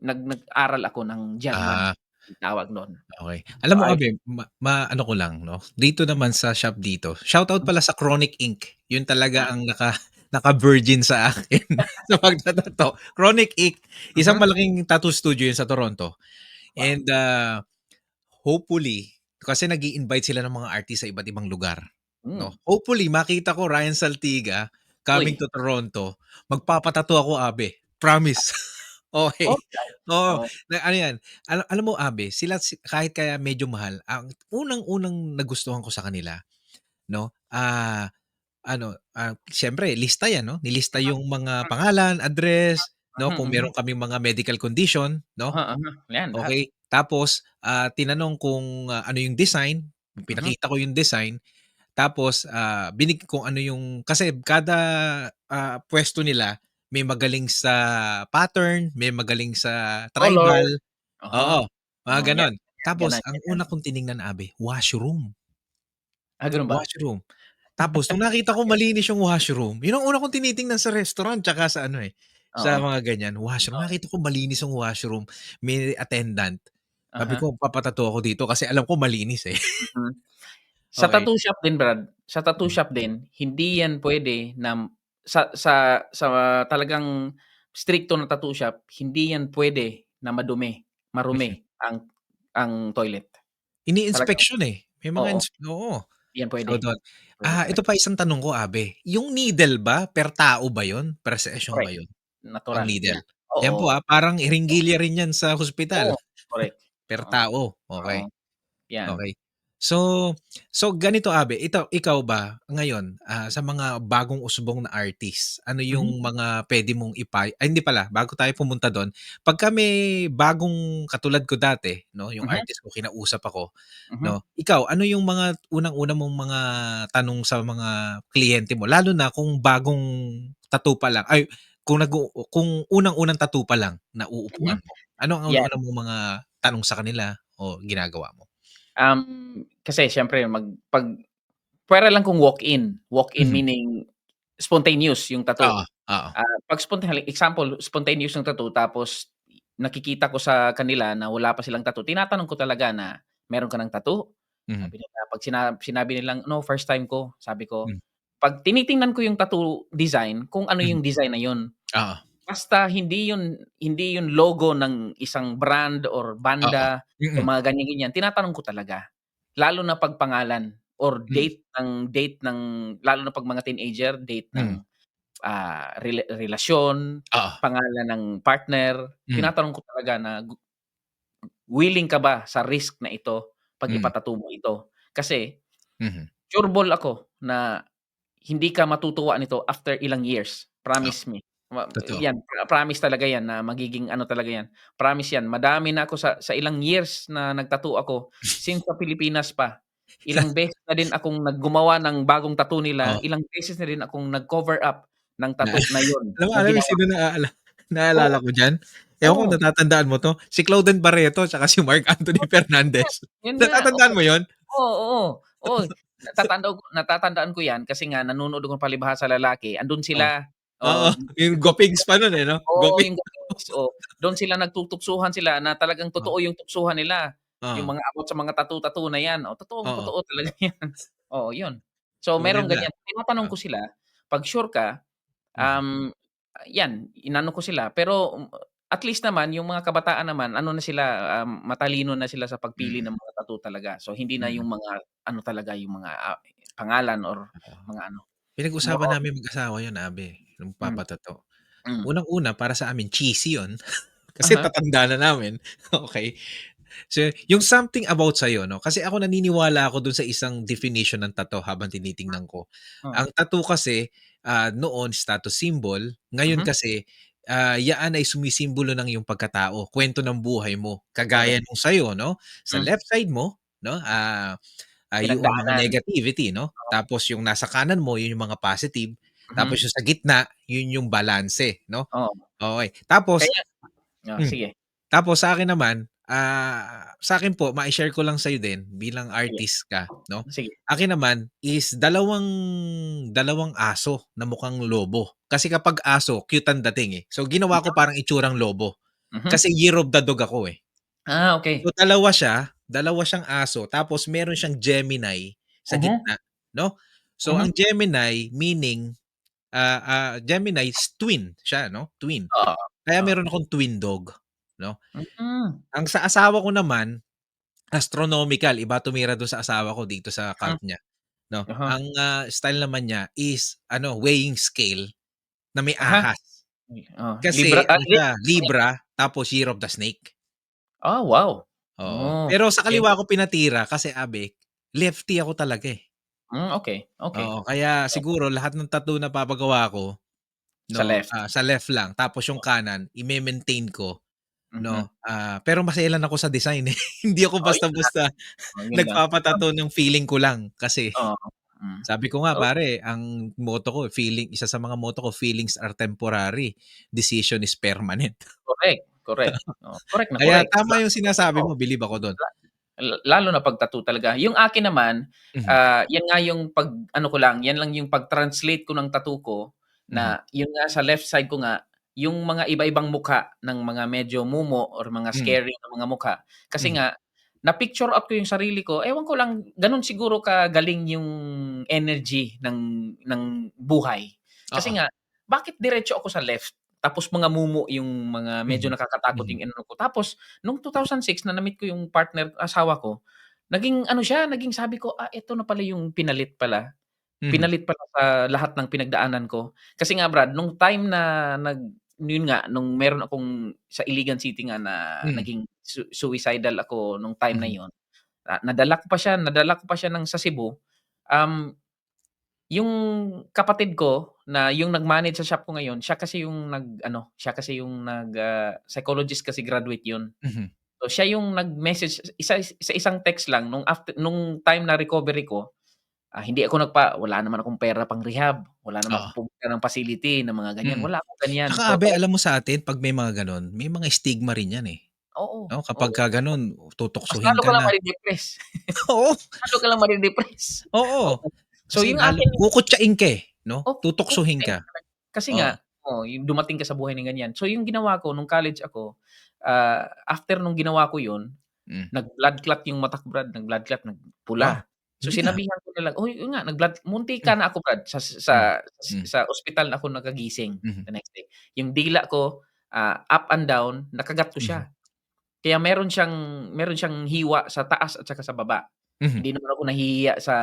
nag-aral ako ng German, Ah, ang tawag nun. okey. So, Alam mo ayos. Abe, maano ko lang 'no, dito naman sa shop dito, shoutout pala sa Chronic Ink. Yun talaga Ah, ang naka-virgin sa akin sa pagta-tattoo. Chronic Ink, isang mhm, malaking tattoo studio yun sa Toronto wow. and, hopefully kasi nag-i-invite sila ng mga artist sa iba't ibang lugar 'no. Hmm, Hopefully makita ko Ryan Saltiga coming uy, to Toronto, magpapa-tattoo ako Abe, promise. Okey, okey. oo, Oo, ano 'yan, alam mo Abe, kahit kaya medyo mahal, ang unang-unang nagustuhan ko sa kanila 'no, siyempre lista 'yan 'no, nilista yung mga pangalan, address 'no, mhm, kung mhm. meron kaming mga medical condition 'no. Uh-huh, 'yan lahat. Okey, tapos, tinanong kung, ano yung design, Mhm, pinakita ko yung design, tapos, kung ano yung kasi kada, puwesto nila may magaling sa pattern, may magaling sa color, tribal, uh-huh. oo, mga 'Yan, gano'n. 'yan, Tapos gano'n, ang ganyan. una kong tiningnan Abi, washroom, Gano'n ba? washroom. Tapos nung nakita ko malinis yung washroom, yun ang una kong tinitingnan sa restaurant tsaka sa ano, sa Oo, mga ganyan, washroom. oo, Nakita ko malinis yung washroom, may attendant. Sabi uh-huh, ko magpapa-tattoo ako dito kasi alam ko malinis, eh. mhm. Sa Okey. tattoo shop din Brad, sa tattoo Hmm, shop din, hindi 'yan puwede na sa talagang strikto na tattoo shop, hindi 'yan puwede na marumi mhm. ang toilet. Talagang Ini-inspeksyon, eh. May mga oo, oo. 'yan So puwede. dun, Puwede ito talaga. pa isang tanong ko, Abe, yung needle ba per tao ba yun, per session ba Correct, yun, ang natural, needle? 'yan. Yan po, Oo, parang iringgilya rin yan sa hospital, oo, correct. per Oo, tao, oo, okey. 'yan. Okey. So ganito Abe, ikaw ba ngayon, sa mga bagong usbong na artist, ano Mhm, yung mga puwede mong hindi pala, bago tayo pumunta dun, pagka may bagong katulad ko dati 'no, yung mhm, artist ko kinausap ako mhm, 'no, ikaw ano yung mga unang-una mong mga tanong sa mga kliyente mo, lalo na kung bagong tattoo pa lang ay kung unang-unang tattoo pa lang na mhm, uupuan mo, ano ang 'yan. una-una mong mga tanong sa kanila o ginagawa mo? Kasi siyempre 'pag puwera lang kung walk-in. Walk-in Mhm. meaning spontaneous yung tattoo. Oo, oo. 'Pag example, spontaneous yung tattoo tapos nakikita ko sa kanila na wala pa silang tattoo, tinatanong ko talaga na, "Meron ka ng tattoo?" Mhm, Sabi nila 'pag sinabi nilang, "No, first time ko." Sabi ko, hmm, 'pag tinitingnan ko yung tattoo design, kung ano mhm, yung design na yun. oo, Basta hindi yun logo ng isang brand or oo, banda or mm, mga ganyan-ganyan, tinatanong ko talaga. lalo na 'pag pangalan or Mm. date ng lalo na 'pag mga teenager, date Hmm. ng, relasyon, Oo. pangalan ng partner, Hmm. tinatanong ko talaga na, willing ka ba sa risk na ito 'pag Hmm. ipa-tattoo mo ito? Kasi Mhm. sureball ako na hindi ka matutuwa nito after ilang years, Oo, promise me. totoo. Yan, promise talaga yan na magiging ano talaga yan, promise yan. Madami na ako sa ilang years na nag-tattoo ako, since sa Pilipinas pa. Ilang beses na din akong ng bagong tattoo nila, Oo. ilang beses na din akong nag-cover up ng Na tattoo na yun, na alam mo ginawa sino oo, naalala ko diyan? Ewan ko kung oo. natatandaan mo 'to, si Cloden Barreto tsaka si Mark Anthony Fernandez. Yun nga, Natatandaan oo. mo yun? Oo, oo. Oo, natatandaan ko 'yan kasi nga nanonood ako ng Palibhasa Lalaki, andun Oh. sila, Oo, oo, yung Gupigs pa nun, eh, 'no? oo, Gupi yung Gupings, oh, dun sila nagtutuksuhan sila na talagang Oh, totoo yung tuksuhan nila, yung oo, mga abot sa mga tattoo-tattoo na 'yan, oh, oo. totoong-totoo talaga 'yan. Oo, yun. So, merong Maganda. ganyan, tinatanong Oo. ko sila, 'pag sure ka, Mhm. um, 'yan, inano ko sila pero, at least naman yung mga kabataan naman ano na sila, matalino na sila sa pagpili Mm. ng mga tattoo talaga. So, hindi na Mm. yung mga ano talaga, yung mga, pangalan or Oo. mga ano, more Pinag-usapan on namin mag-asawa yun, nung hmm, papa-tattoo. hmm. Unang-una para sa amin cheesy yun kasi Uh-huh, tatanda na namin, okey. So, yung something about sa'yo 'no, kasi ako naniniwala ako dun sa isang definition ng tattoo habang tinitingnan ko. hmm, Ang tattoo kasi, noon status symbol, ngayon mhm, kasi, yaan ay sumisimbolo ng iyong pagkatao, kuwento ng buhay mo. Kagaya correct. nung sa'yo 'no, sa Hmm, left side mo 'no, yung mga pinagdaanan, negativity 'no, tapos yung nasa kanan mo yun yung mga positive, tapos mhm, yung sa gitna yun yung balanse 'no, oo. okey. Tapos Kaya hmm. sige, Tapos sa'kin naman, sa'kin po mai-share ko lang sa'yo din bilang sige, artist ka 'no. sige. Akin naman is dalawang dalawang aso na mukhang lobo. Kasi kapag aso cute ang dating, eh. So ginawa ko parang itsurang lobo. Mhm. Kasi Year of the Dog ako, eh. Okey. So dalawa siyang aso tapos meron siyang Gemini sa Mhm, gitna 'no. So ang mhm. Gemini meaning, Gemini is twin siya 'no, twin. Oo, Kaya oo. meron akong twin dog 'no. Mm, Ang sa asawa ko naman, astronomical, iba tumira dun sa asawa ko dito sa hmm, cult niya 'no. uh-huh, Ang, style naman niya is ano, weighing scale na may uh-huh. ahas. Libra, Kasi ano hindi, siya, Libra tapos Year of the Snake, wow. oo. Oh, Pero sa okey. kaliwa ko pinatira kasi lefty ako talaga, eh. Okey, okey. Oo, kaya Oh, siguro lahat ng tattoo na papagawa ko sa 'no, left. sa left lang tapos yung kanan ime-maintain ko Mhm. 'no. Pero maselan ako sa design, eh. Hindi ako Oh, yun lang, basta-basta yun lang. nagpapa-tattoo ng feeling ko lang. Kasi Oo, hmm. sabi ko nga Oh, pare, ang motto ko isa sa mga motto ko, "Feelings are temporary, decision is permanent." correct, correct. Correct na Kaya correct. tama yung sinasabi Oo. mo, believe ako dun. Lalo na 'pag tattoo talaga. Yung akin naman, Mhm, 'yan nga yung pag-ano ko lang, 'yan lang yung pag-translate ko ng tattoo ko mhm, na yun nga sa left side ko nga, yung mga iba-ibang mukha ng mga medyo mumo or mga hmm, scary na mga mukha. Kasi mhm. nga na-picture out ko yung sarili ko, ewan ko lang, gano'n siguro kagaling yung energy ng buhay. Kasi Oo, nga, bakit diretso ako sa left, tapos mga mumo yung mga medyo mhm, nakakatakot mhm, yung inano ko. Tapos nung 2006 na na-meet ko yung partner asawa ko, naging ano siya, naging sabi ko, eto na pala yung pinalit pala. mhm, Pinalit pala sa lahat ng pinagdaanan ko. Kasi nga Brad, nung time na yun nga, nung meron akong sa Iligan City nga na hmm, naging suicidal ako nung time na mhm, yun, nadala ko pa siya ng sa Cebu. Um, yung kapatid ko na yung nag-manage sa shop ko ngayon, siya kasi yung psychologist kasi graduate yun. mhm. So, siya yung nag-message sa isang text lang nung time na recovery ko, wala naman akong pera pang-rehab, wala naman Oo, akong pumunta ng facility na mga ganyan, mm. wala akong ganyan. Tsaka So, alam mo sa atin 'pag may mga gano'n, may mga stigma rin yan, eh, oo, 'no? oo. Kapagka gano'n, Mas tutuksuhin lalo ka ka lang na. made-depress. Oo, Lalo ka lang made-depress. oo. Oo. So, Kasi yung akin kukutyain ka, eh, 'no? Tutuksuhin kukunin ka, talaga. Kasi oo. nga, yung dumating ka sa buhay ng ganyan. So, yung ginawa ko nung college ako, after nung ginawa ko yun, Hmm, nag-blood clot yung mata ko Brad, nag-blood clot, oh, nagpula. So, hindi nga. sinabihan ko na lang, "Uy, yun nga Hmm, muntika na ako Brad hmm, hmm, sa ospital na ako nakagising mhm, the next day." Yung dila ko, up and down, nakagat ko mhm. siya. Kaya meron siyang hiwa sa taas at saka sa baba. Mhm, Hindi naman ako nahihiya sa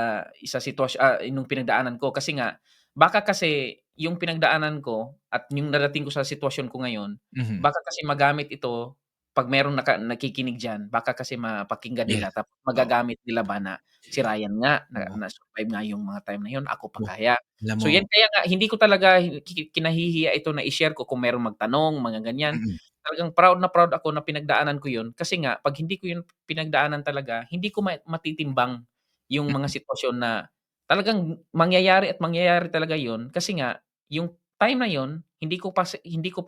nung pinagdaanan ko kasi nga baka kasi yung pinagdaanan ko at yung narating ko sa sitwasyon ko ngayon, mhm. baka kasi magamit ito 'pag merong nakikinig diyan, baka kasi mapakinggan Yeah, nila tapos oo, magagamit nila ba na si Ryan nga oo. na-survive nga yung mga time na yun, ako pa Oh, kaya. alam So mo yan kaya nga hindi ko talaga kinahihiya ito na i-share ko kung merong magtanong, mga ganyan. mm, Talagang proud na proud ako na pinagdaanan ko yun kasi nga 'pag hindi ko yun pinagdaanan talaga, hindi ko matitimbang yung mga mm, sitwasyon na talagang mangyayari at mangyayari talaga yun kasi nga yung time na yun hindi ko pa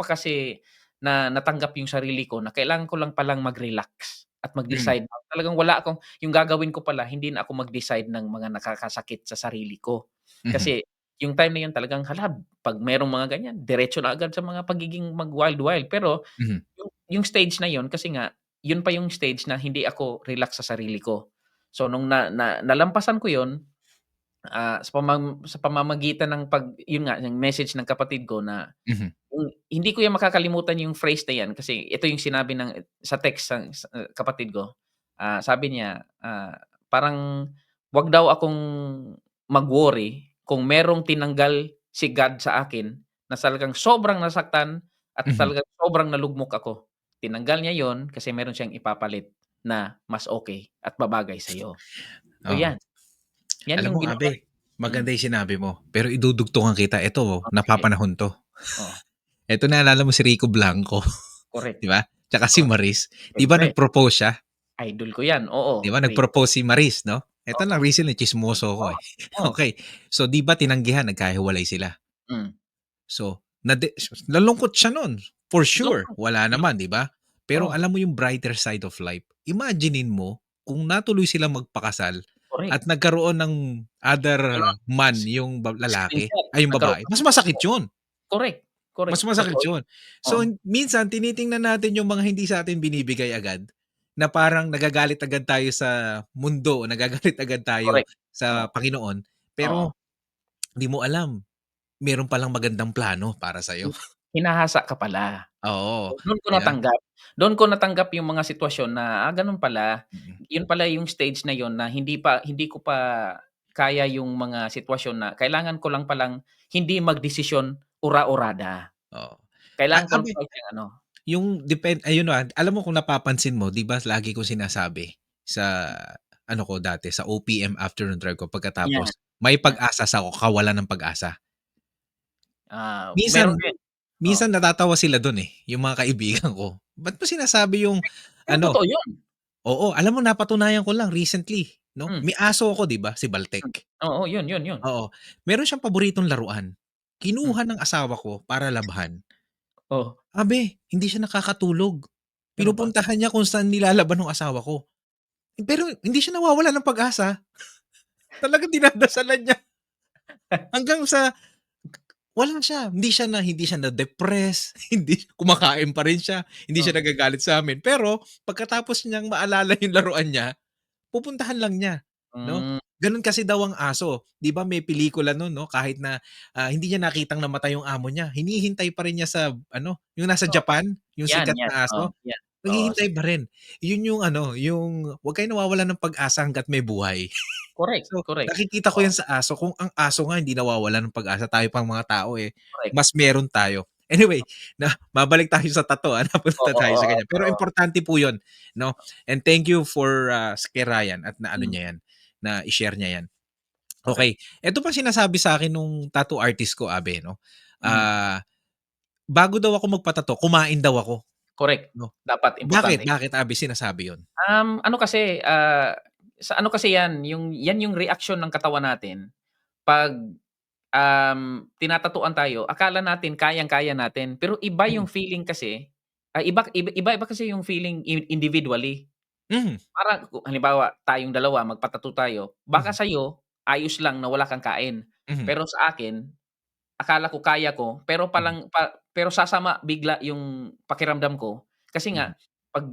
kasi natanggap yung sarili ko na kailangan ko lang palang mag-relax at mm, mag-decide na talagang wala akong yung gagawin ko pala hindi na ako mag-decide ng mga nakakasakit sa sarili ko. mhm, Kasi yung time na yun talagang 'pag merong mga ganyan diretso na agad sa mga pagiging mag-wild-wild pero mhm, yung stage na yun kasi nga, yun pa yung stage na hindi ako relax sa sarili ko. So nung nalampasan ko yun, sa pamamagitan ng yun nga, yung message ng kapatid ko na mhm, hindi ko yan makakalimutan yung phrase na yan kasi ito yung sinabi sa text sa kapatid ko. Sabi niya, parang wag daw akong mag-worry kung merong tinanggal si God sa akin na talagang sobrang nasaktan at mhm. talagang sobrang nalugmok ako. Tinanggal niya yon kasi meron siyang ipapalit na mas okey at babagay sa'yo. So Oo. yan, yan Alam yung mo, ginawa. Abe, Mm, maganda yung sinabi mo, pero idudugtungan kita, eto oh, sige, napapanahon 'to. oo, Eto naalala mo si Rico Blanco, correct, 'di ba? Tsaka si correct. Maris, 'di ba Siyempre, nag-propose siya? idol ko yan, oo, 'Di ba Rico, nag-propose si Maris 'no? Eto oo, lang recently tsismoso ko, oo, eh. oh, Okey, so 'di ba tinanggihan, nagkahiwalay sila. hmm. So, nalungkot siya nun, for sure. Sobrang Wala naman, 'di ba? Pero oh, alam mo yung brighter side of life, imaginein mo kung natuloy silang magpakasal at correct. nagkaroon ng Ano, other man s yung lalaki, screenshot, ay yung nagkaroon babae, ng mas masakit screenshot. yun. Correct, Mas correct, masakit totoo yun. yun. So, Oo, minsan tinitingnan natin yung mga hindi sa atin binibigay agad, na parang nagagalit agad tayo sa mundo, nagagalit agad tayo correct. Oo, sa Panginoon, oo. pero di mo alam, meron palang magandang plano para sa'yo. Hinahasa ka pala. Oo, So, di ba? dun ko natanggap yung mga sitwasyon na, ganun pala. Mm. Yun pala yung stage na yun na hindi ko pa kaya yung mga sitwasyon na kailangan ko lang palang hindi magdesisyon ura-urada. Oo. Kailangan ko lang Abi, pala siyang ano, yung ayun, alam mo kung napapansin mo 'di ba lagi kong sinasabi sa ano ko dati sa OPM afternoon drive ko yan, pagkatapos, may yan. pag-asa sa kawalan ng pag-asa. Meron Minsan din. Oh, minsan natatawa sila dun, eh, yung mga kaibigan ko. Ba't mo sinasabi yung pero ano totoo yun. oo, alam mo napatunayan ko lang recently 'no, Hmm, may aso ako 'di ba, si hmm. Baltek. Oo, yun. Oo, meron siyang paboritong laruan. Hmm, Kinuha ng asawa ko para labhan. oh, Hindi siya nakakatulog. ano ba? Pinupuntahan niya kung saan nilalaban ng asawa ko. Pero hindi siya nawawalan ng pag-asa. Talagang dinadasalan niya hanggang sa wala siya. Hindi siya na-depress, hindi kumakain pa rin siya, hindi siya Oh, nagagalit sa'min. Pero pagkatapos niyang maalala yung laruan niya, pupuntahan lang niya, 'no? hmm, Gano'n kasi daw ang aso. 'Di ba may pelikula nun 'no, kahit na, hindi niya nakitang namatay yung amo niya, hinihintay pa rin niya sa ano, yung nasa oo. Japan, yung sikat Yan, na oh, aso, yan. Oo, naghihintay pa rin. Yun yung ano, yung huwag kayong nawawalan ng pag-asa hangga't may buhay. correct, So, correct. nakikita ko Oo, yan sa aso, kung ang aso nga hindi nawawalan ng pag-asa, tayo pang mga tao, eh, correct. mas meron tayo. Anyway, babalik tayo sa tattoo, napunta Oo, tayo sa oo, ganyan. Pero oo. importante po yun, 'no? And thank you for, kay Ryan at naano Hmm, niya yan, na i-share niya yan. correct. Okey, eto pa sinasabi sa'kin nung tattoo artist ko, Abe, 'no, Hmm, bago daw ako magpa-tattoo, kumain daw ako, correct. 'no? Dapat Bakit, importante. bakit, Abe, sinasabi yun? Ano kasi, sa ano kasi 'yan yung reaksyon ng katawan natin 'pag, tinatatuan tayo. Akala natin kayang-kaya natin, pero iba Mm, yung feeling kasi, iba-iba kasi yung feeling individually. mhm, Parang halimbawa, tayong dalawa magpa-tattoo tayo, baka mhm, sa'yo ayos lang na wala kang kain, mhm, pero sa akin akala ko kaya ko, mhm, pero sasama bigla yung pakiramdam ko. Kasi mhm, nga 'pag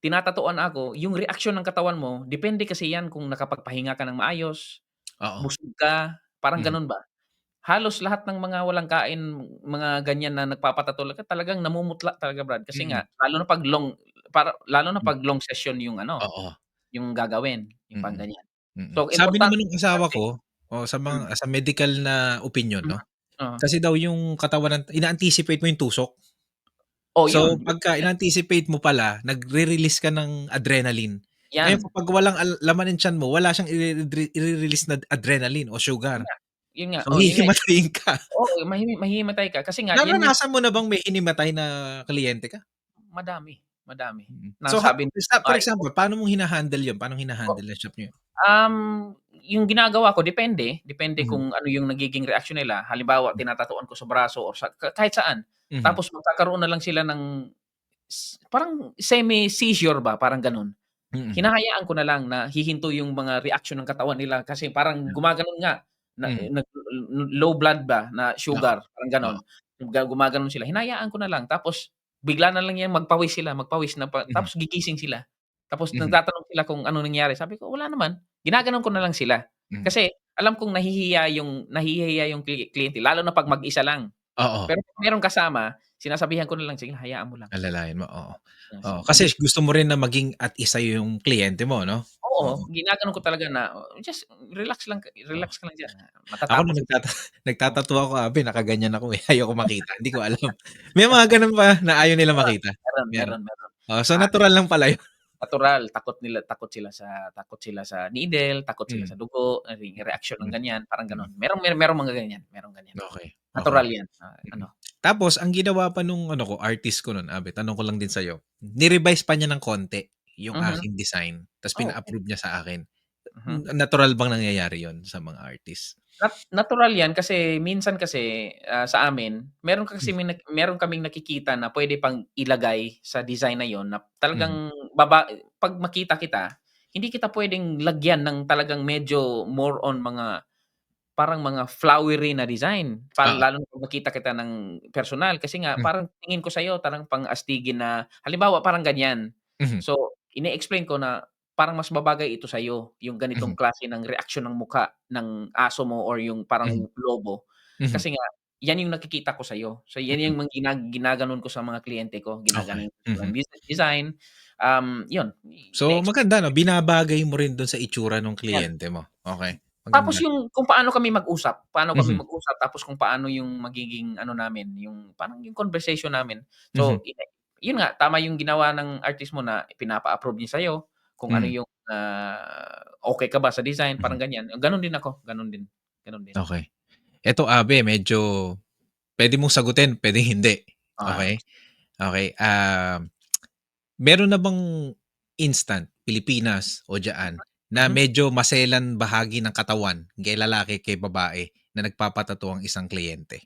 tinatatuan ako, yung reaksyon ng katawan mo depende kasi yan kung nakapagpahinga ka ng maayos, oo, busog ka, parang mhm, gano'n ba. Halos lahat ng mga walang kain, mga ganyan na nagpapa-tattoo talagang namumutla talaga Brad, kasi mm, nga lalo na hmm, 'pag long session yung ano, oo, yung gagawin, yung pang mm. ganyan. Mm. So Sabi naman importante ng asawa importante ko, o sa hmm, mga sa medical na opinion hmm, 'no, oo. kasi daw yung katawan ina-anticipate mo yung tusok. Oh, So, yun, pagka in-anticipate mo pala, nagre-release ka ng adrenaline. Ngayon yan. kapag walang laman ng tiyan mo, wala siyang ire-release na adrenaline o Yun sugar. nga, yun nga, So, oh, yun nga, hihimatayin ka. oo, mahihimatay ka kasi nga yan yung Naranasan mo na bang may hinimatay na kliyente ka? madami, madami. So, Nasabi for ay example, paano mong hina-handle yun? Paanong hina-handle ng shop niyo yun? yung ginagawa ko depende Mhm, kung ano yung nagiging reaksyon nila. Halimbawa, tinatatuan ko sa braso or sa kahit saan. mhm, Tapos magkakaroon na lang sila ng parang semi-seizure ba, parang gano'n. mm. Hinahayaan ko na lang na hihinto yung mga reaksyon ng katawan nila kasi parang gumaganon nga, na Mhm, low blood ba na oo, sugar, parang gano'n. oo, Gumaganon sila, hinayaan ko na lang tapos bigla na lang yan magpawis sila, magpawis na mhm, tapos gigising sila. Tapos mhm, nagtatanong sila kung ano nangyari, sabi ko, "Wala naman." Ginaganon ko na lang sila. mhm. Kasi alam kong nahihiya yung kliyente lalo na 'pag mag-isa lang. Oo. Pero kung merong kasama, sinasabihan ko na lang, "Sige, hayaan mo lang." Alalayan mo, oo. Oo, kasi Hindi gusto mo rin na maging at isa yung kliyente mo 'no? Oo, Oo, ginaganon ko talaga na, just oo. relax ka lang diyan, Ako nung matatapos oh, nagta-tattoo ako, nakaganyan ako, eh, ayoko makita, hindi ko alam. May mga gano'n ba na ayaw nilang meron, makita? meron, Meron? meron, meron. Oo, so Ah, natural lang pala yun. natural takot sila sa needle, takot sila Hmm, sa dugo, reaksyon ng hmm, ganyan, parang mm. gano'n. Merong mga ganyan, merong ganyan. Okey, okey. Natural 'yan, Mm. ano Tapos ang ginawa pa nung ano ko, artist ko nun, tanong ko lang din sa'yo, ni-revise pa niya ng konti yung mhm, aking design ta's okey, pina-approve niya sa akin. mhm. Natural bang nangyayari yun sa mga artist? Natural 'yan kasi minsan kasi, sa amin Hmm, meron kaming nakikita na puwede pang ilagay sa design na 'yon na mhm, talagang 'pag makita kita, hindi kita puwedeng lagyan ng talagang medyo more on mga parang mga flowery na design. oo, Lalo na 'pag makita kita ng personal kasi nga hmm, parang tingin ko sa'yo parang pang-astigin na halimbawa parang ganyan. mhm, So, ine-explain ko na parang mas babagay ito sa'yo, yung ganitong mhm, klase ng reaksyon ng mukha ng aso mo or yung parang mhm, lobo. mhm, Kasi nga yan yung nakikita ko sa'yo. So, yan mm. yung ginaganon ko sa mga kliyente ko, Okey, ginaganon ko silang mhm. business design, yun, So ine-explain maganda 'no, binabagay mo rin dun sa itsura nung yan. kliyente mo, okey, Tapos maganda. yung kung paano kami Mhm, mag-usap tapos kung paano yung magiging ano namin, yung parang yung conversation namin. mhm, So, yun nga, tama yung ginawa ng artist mo na pinapa-approve niya sa'yo kung ano hmm, yung, okey ka ba sa design, mhm, parang ganyan. Gano'n din ako, gano'n din, gano'n din. okey. Eto medyo puwede mong sagutin, puwedeng hindi, Oo. okey? Okey, meron na bang instant, Pilipinas o diyaan, na Mhm. medyo maselan bahagi ng katawan, kay lalaki, kay babae, na nagpapa-tattoo ang isang kliyente?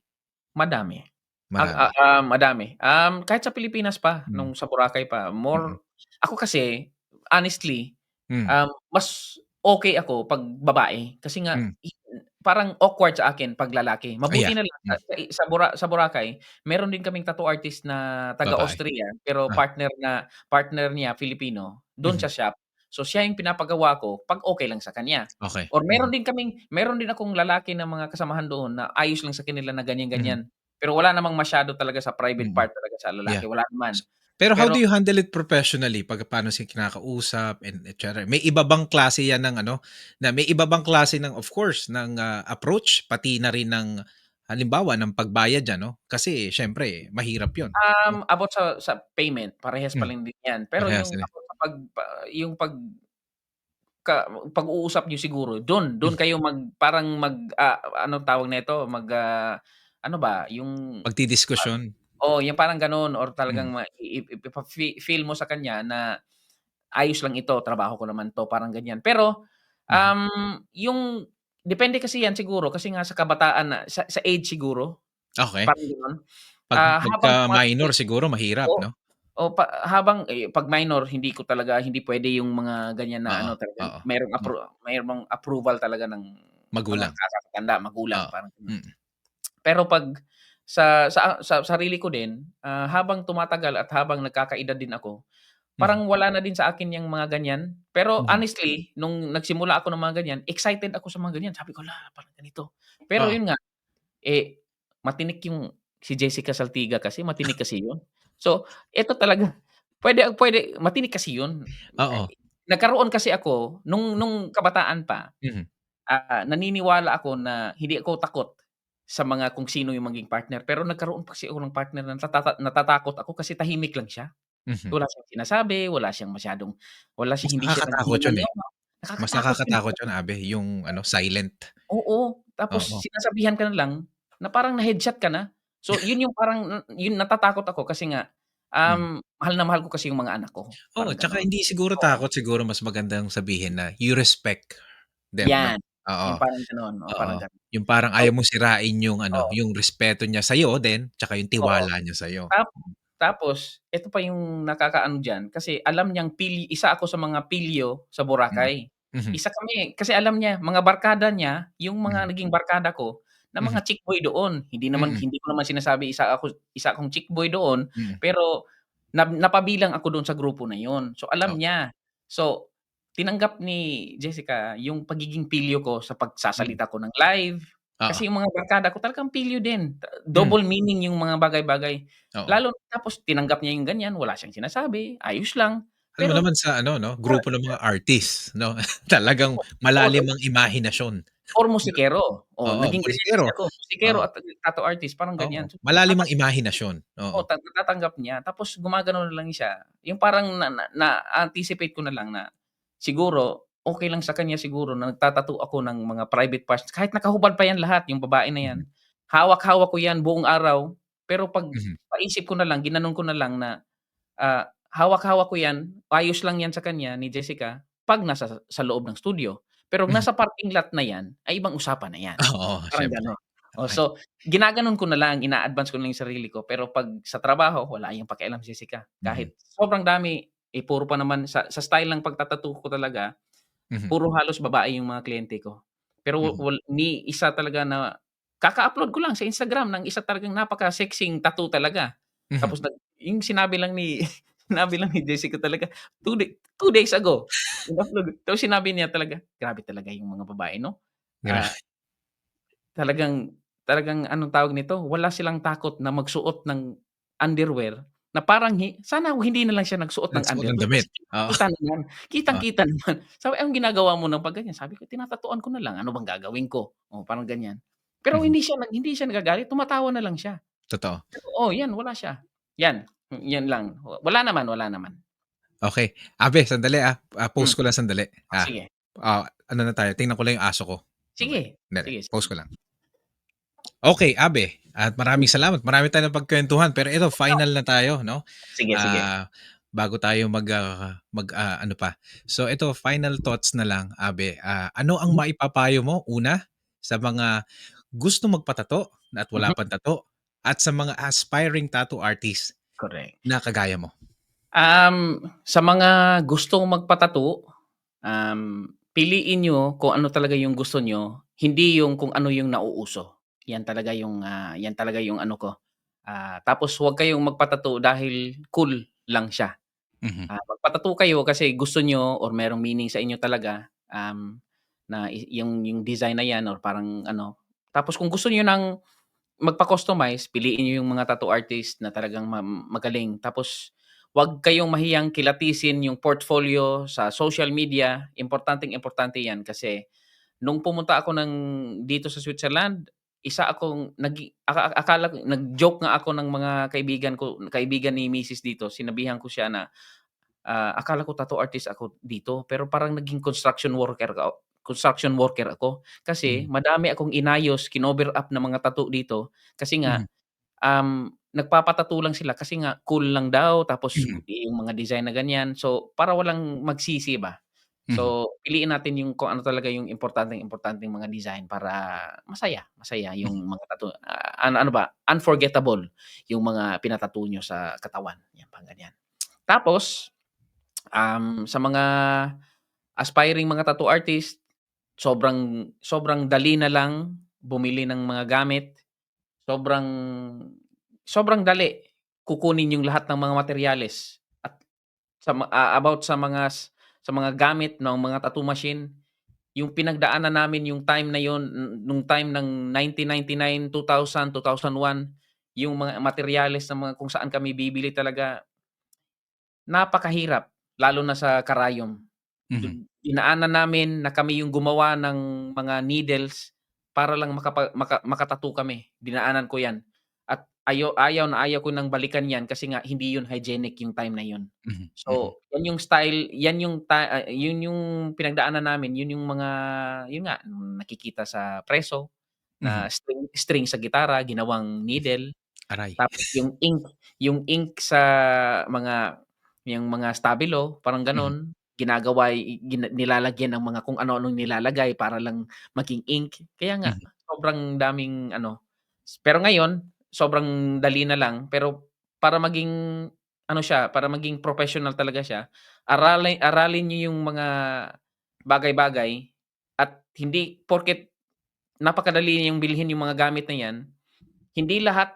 Madami. Marami? Madami. Kahit sa Pilipinas pa, Hmm, nung sa Boracay pa, mm, ako kasi, honestly, hmm, mas okey ako 'pag babae kasi nga hmm, parang awkward sa akin 'pag lalaki. Mabuti ayan, na lang hmm, sa Boracay, meron din kaming tattoo artist na babae, taga-Austria, pero ah, partner niya Filipino, dun mhm, sa shop. So, siya yung pinapagawa ko 'pag okey lang sa kanya. okey, Or mhm, meron din akong lalaki na mga kasamahan doon na ayos lang sa kanila na mhm, ganyan-ganyan. Pero wala namang masyado talaga sa private mm, part talaga sa lalaki, yeah. wala naman. Pero how Pero do you handle it professionally paano siya kinakausap and et cetera? May iba bang klase 'yan ng ano, na may iba bang klase ng of course ng, approach pati na rin ng halimbawa ng pagbayad diyan 'no? Kasi siyempre mahirap 'yun. Oh, About sa payment, parehas pa hmm, rin din 'yan. Pero parehas yung sila, about sa yung pag-uusap niyo siguro dun hmm, kayo parang anong tawag nito, ano ba, yung pagdidiskusyon, oo, yung parang gano'n or hmm, talagang ma i ip feel mo sa kanya na ayos lang ito, trabaho ko naman 'to, parang ganyan. Pero, mhm, yung depende kasi 'yan siguro kasi nga sa kabataan na sa age siguro, okey. parang gano'n. Pagka Habang minor tumatanda siguro mahirap o 'no? o habang 'pag minor hindi puwede yung mga ganyan na Oo, ano talagang oo, hmm, mayroong approval talaga ng mga magulang, nakakatanda, magulang, oo, parang gano'n. mm, Pero 'pag sa sarili ko din, habang tumatagal at habang nagkakaedad din ako, mhm, parang wala na din sa akin yang mga ganyan. Pero mhm, honestly, nung nagsimula ako ng mga ganyan, excited ako sa mga ganyan. Sabi ko, "Hala, parang ganito." Pero oo, yun nga, matinik yung si Jessica Saltiga kasi matinik kasi yun. So, eto talaga puwede puwede matinik kasi yun. oo, nagkaroon kasi ako nung kabataan pa, Mhm, naniniwala ako na hindi ako takot sa mga kung sino yung maging partner. Pero nagkaroon pa kasi ako ng partner na natatakot ako kasi tahimik lang siya. mhm. Wala siyang sinasabi, Mas hindi siya nakakatakot naghihingan yun, eh. yabang. Mas Nakakatakot yun. nakakatakot yun, Abe, yung ano, silent. Oo, tapos Oo. sinasabihan ka na lang na parang na-headshot ka na. So, yun yung parang yun natatakot ako kasi nga, Hmm. mahal na mahal ko kasi yung mga anak ko, Oo, parang tsaka gano'n. hindi siguro Oo, takot, siguro mas magandang sabihin na you respect them 'no? 'yan, Oo, yung parang gano'n, oo, oo. parang gano'n. Yung parang So ayaw mong sirain yung ano, oo, yung respeto niya sa'yo din, tsaka yung oo. tiwala niya sa'yo. Tap tapos eto pa yung nakakaano diyan, kasi alam niyang isa ako sa mga pilyo sa Mm. Boracay. Mhm, Isa kami kasi alam niya mga barkada niya, yung mhm, mga naging barkada ko na mhm, mga chick boy doon. mm, Hindi ko naman sinasabi isa akong chick boy doon, mm, pero napabilang ako dun sa grupo na yun. So, alam oo, niya. So, tinanggap ni Jessica yung pagiging pilyo ko sa mm, pagsasalita ko ng live, oo, kasi yung mga barkada ko talagang pilyo din. hmm, Double meaning yung mga bagay-bagay. oo. Lalo tapos tinanggap niya yung ganyan, wala siyang sinasabi, ayos lang. Alam mo Pero naman sa ano 'no, para grupo ng mga artist 'no, talagang or malalim ang imahinasyon. or musikero, Oo, naging ganyan kasi musikero, ako, musikero oo, at tattoo artist parang oo, ganyan. So, malalim ang imahinasyon, oo. natatanggap niya tapos gumagano'n na lang siya, yung parang na-anticipate ko na lang na siguro okey lang sa kanya siguro na nagta-tattoo ako ng mga private parts kahit nakahubad pa yan lahat, yung babae na yan. Mhm, Hawak-hawak ko yan buong araw, pero 'pag mhm, paisip ko na lang, ginanon ko na lang na hawak-hawak ko 'yan, ayos lang 'yan sa kanya ni Jessica 'pag sa loob ng studio. Pero mhm. nasa parking lot na 'yan, ay ibang usapan na 'yan, Oo, parang siyempre. gano'n. Oh, Okey. so ginaganon ko na lang, ina-advance ko na lang 'yung sarili ko, pero 'pag sa trabaho wala 'yang pakialam si Jessica. Mhm, Kahit sobrang dami, puro pa naman sa style ng pagta-tattoo ko talaga, mhm, puro halos babae 'yung mga kliyente ko. Pero mhm, ni isa talaga na kaka-upload ko lang sa Instagram ng isa talagang napaka-sexing tattoo talaga. mhm. Tapos 'yung sinabi lang ni sinabi lang ni Jessica talaga 2 days ago, in-upload. Tapos sinabi niya talaga, "Grabe talaga 'yung mga babae 'no, Gra ah, talagang talagang anong tawag nito, wala silang takot na magsuot ng underwear na parang sana hindi na lang siya nagsuot ng Nagsuot ng underwear damit, kasi oo, kitang-kita naman, oo, kitang-kita naman." Sabi, "Anong ginagawa mo ng 'pag ganyan?" Sabi ko, "Tinatatuan ko na lang, ano bang gagawin ko?" Oh, parang ganyan. Pero mhm, hindi siya nagagalit, tumatawa na lang siya. totoo. Pero, 'yan wala siya. 'Yan, 'yan lang. Wala naman, wala naman. Okey. Abe sandali, Hmm, pause ko lang sandali. sige. Ano na tayo, tingnan ko lang yung aso ko. Okey, Sige, sandali, sige, pause sige. ko lang. Okey, Abe, at Hmm, maraming salamat. Marami tayong napagkuwentuhan, pero ito final na tayo 'no. sige, sige. Bago tayo ano pa. So ito, final thoughts na lang, Abe. Ano ang Mhm, maipapayo mo, una, sa mga gustong magpa-tattoo at wala mhm, pang tattoo, at sa mga aspiring tattoo artist correct. na kagaya mo? Sa mga gustong magpa-tattoo, piliin niyo kung ano talaga yung gusto niyo, hindi yung kung ano yung nauuso. Yan talaga yung ano ko. Tapos huwag kayong magpa-tattoo dahil cool lang siya. Mhm, Magpa-tattoo kayo kasi gusto niyo or merong meaning sa inyo talaga, na yung design na yan or parang ano. Tapos kung gusto niyo ng magpa-customize, piliin niyo yung mga tattoo artist na talagang magaling. Tapos 'wag kayong mahiyang kilatisin yung portfolio sa social media, importanteng-importante 'yan kasi nung pumunta ako dito sa Switzerland, isa akong akala ko nag-joke nga ako ng mga kaibigan ni misis dito, sinabihan ko siya na akala ko tattoo artist ako dito, pero parang naging construction worker ako. Kasi mhm, madami akong inayos, kinover up na mga tattoo dito kasi nga, mhm, nagpapa-tattoo lang sila kasi nga cool lang daw tapos mhm, yung mga design na ganyan. So, para walang magsisi ba. mhm, So, piliin natin yung kung ano talaga yung importanteng-importanteng mga design para masaya yung mhm. mga tattoo, ano ba, unforgettable yung mga pina-tattoo niyo sa katawan, yan pang ganyan. Tapos sa mga aspiring mga tattoo artist, sobrang sobrang dali na lang bumili ng mga gamit. Sobrang sobrang dali kukunin yung lahat ng mga materyales at about sa mga gamit ng mga tattoo machine, yung pinagdaanan namin yung time na yun, nung time ng 1999, 2000, 2001, yung mga materyales na mga kung saan kami bibili talaga, napakahirap lalo na sa karayom. Mhm. Dinaanan namin na kami yung gumawa ng mga needles para lang maka-tattoo kami. Dinaanan ko 'yan at ayaw na ayaw ko ng balikan 'yan kasi nga hindi 'yun hygienic yung time na 'yun. Mhm. Mhm. So, 'yan yung style, 'yun yung pinagdaanan namin, 'yun yung mga 'yun nga, nakikita sa preso Mhm. na string sa gitara ginawang needle. Aray. Tapos yung ink sa mga yung mga stabilo parang Mhm. gano'n, ginagawa nilalagyan ng mga kung ano-anong nilalagay para lang maging ink. Kaya nga Mhm. sobrang daming ano, pero ngayon sobrang dali na lang, pero para maging ano siya, para maging professional talaga siya, aralin niyo yung mga bagay-bagay at hindi porket napakadali niyang bilhin yung mga gamit na 'yan, hindi lahat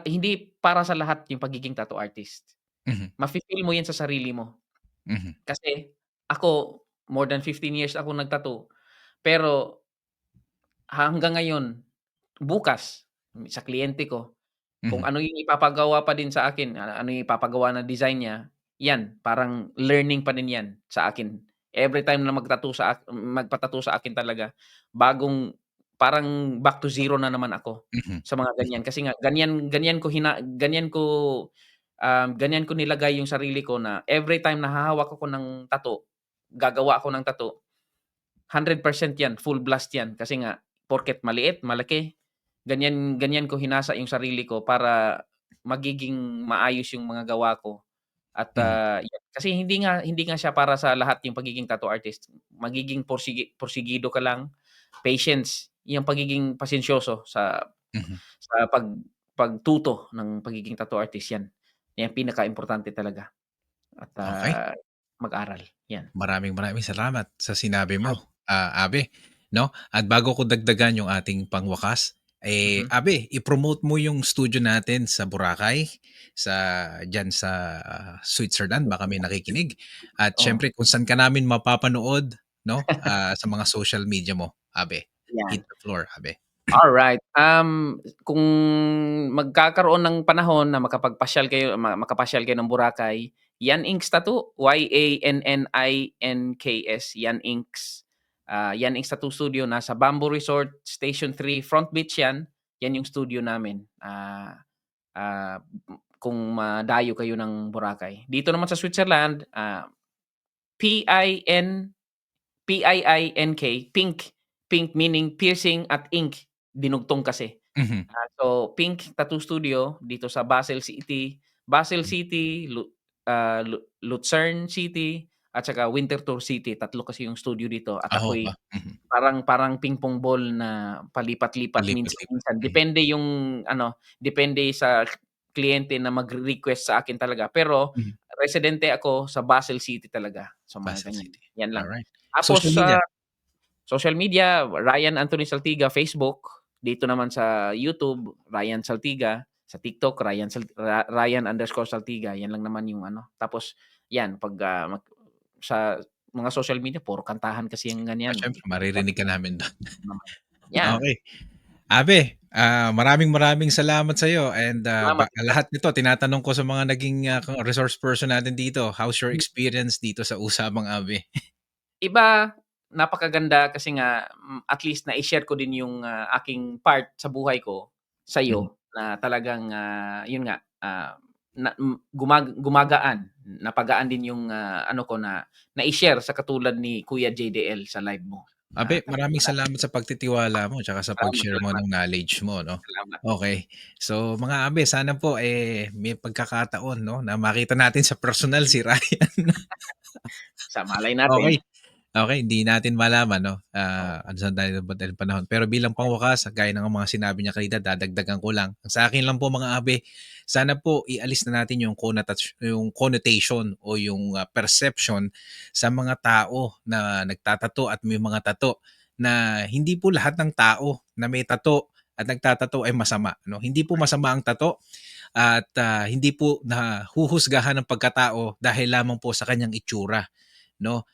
hindi para sa lahat yung pagiging tattoo artist. Mhm. Mafi-feel mo 'yan sa sarili mo. Mhm. Kasi ako, more than 15 years akong nag-tattoo, pero hanggang ngayon, bukas sa kliyente ko, kung Mhm. ano yung ipapagawa pa din sa akin, ano yung ipapagawa na design niya, 'yan parang learning pa din 'yan sa akin. Everytime na magpa-tattoo sa akin talaga, bagong parang back to zero na naman ako Mhm. sa mga Mhm. ganyan. Kasi nga ganyan ko nilagay yung sarili ko na everytime na hahawak ako ng tattoo, gagawa ako ng tattoo, 100% 'yan, full blast 'yan. Kasi nga porket maliit, malaki, ganyan ganyan ko hinasa yung sarili ko para magiging maayos yung mga gawa ko at, Mhm. 'yan. Kasi hindi nga siya para sa lahat yung pagiging tattoo artist. Magiging porsigido ka lang, patience, yung pagiging pasensyoso Mhm. sa pagtuto ng pagiging tattoo artist, 'yan. 'Yan pinakaimportante talaga at, Okey. mag-aral, 'yan. Maraming maraming salamat sa sinabi mo, Abe, 'no? At bago ko dagdagan yung ating pangwakas, Mhm. Abe, i-promote mo yung studio natin sa Boracay, sa diyan sa Switzerland, baka may nakikinig. At Oh, siyempre kung saan ka namin mapapanood, 'no, sa mga social media mo, Abe. 'yan. Hit the floor, Abe. Alright, kung magkakaroon ng panahon na makapasyal kayo ng Boracay, Yan Inks Tattoo, Yanninks, Yan Inks. Yan Inks Tattoo Studio nasa Bamboo Resort, Station 3, Front Beach 'yan. Yan yung studio namin. Kung madayo kayo ng Boracay. Dito naman sa Switzerland, PIN PIINK, Pink. Pink meaning piercing at ink, dinugtong kasi. Mhm. So Pink Tattoo Studio dito sa Basel City, Lucerne City, at saka Winterthur City. Tatlo kasi yung studio dito at Oo ako'y ba? Mhm. parang ping-pong ball na palipat-lipat Palipat-lipat. minsan-minsan. Mhm. Depende sa kliyente na magre-request sa akin talaga. Pero Mhm. residente ako sa Basel City talaga, sa mga Basel ganyan, City. 'yan lang. Alright. Tapos Social sa media? social media, Ryan Anthony Saltiga, Facebook. Dito naman sa YouTube, Ryan Saltiga. Sa TikTok, Ryan_Saltiga. Yan lang naman yung ano. Tapos yan, pag sa mga social media, puro kantahan kasi yung ganyan. Siyempre maririnig ka namin dun. Naman. Yan. Okey. Abe, maraming maraming salamat sa'yo and, Salamat din sa'yo. lahat nito tinatanong ko sa mga naging, resource person natin dito. How's your experience dito sa usapang Abe? Iba, napakaganda kasi nga, at least nai-share ko din yung, aking part sa buhay ko Mhm. sa'yo na talagang, yun nga, gumagaan, napagaan din yung, ano ko na nai-share sa katulad ni Kuya JDL sa live mo. Abe, Talagang maraming salamat sa pagtitiwala mo tsaka sa salamat, pag-share mo salamat, ng knowledge mo 'no. salamat. Okey. So mga Abe, sana po, may pagkakataon 'no na makita natin sa personal si Ryan. Sa malay natin. Okey. Okey, hindi natin malaman 'no, Oo, ano saan tayo dadalhin ng panahon. Pero bilang pangwakas, gaya ng mga sinabi niya kanina, dadagdagan ko lang. Ang sa akin lang po mga Abe, sana po ialis na natin yung connotation o yung, perception sa mga tao na nagtatato at may mga tato na hindi po lahat ng tao na may tato at nagtatato ay masama 'no. Hindi po masama ang tato at, hindi po nahuhusgahan ng pagkatao dahil lamang po sa kanyang itsura 'no.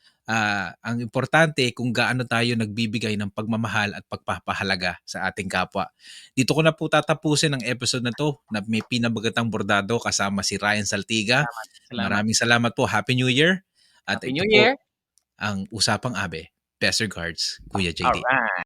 Ang importante kung gaano tayo nagbibigay ng pagmamahal at pagpapahalaga sa ating kapwa. Dito ko na po tatapusin ang episode na 'to na may pinabagatang bordado kasama si Ryan Saltiga. salamat, salamat. Maraming salamat po. Happy New Year At Happy ito New po Year. ang Usapang Abe. Best regards, Kuya JD. Alright.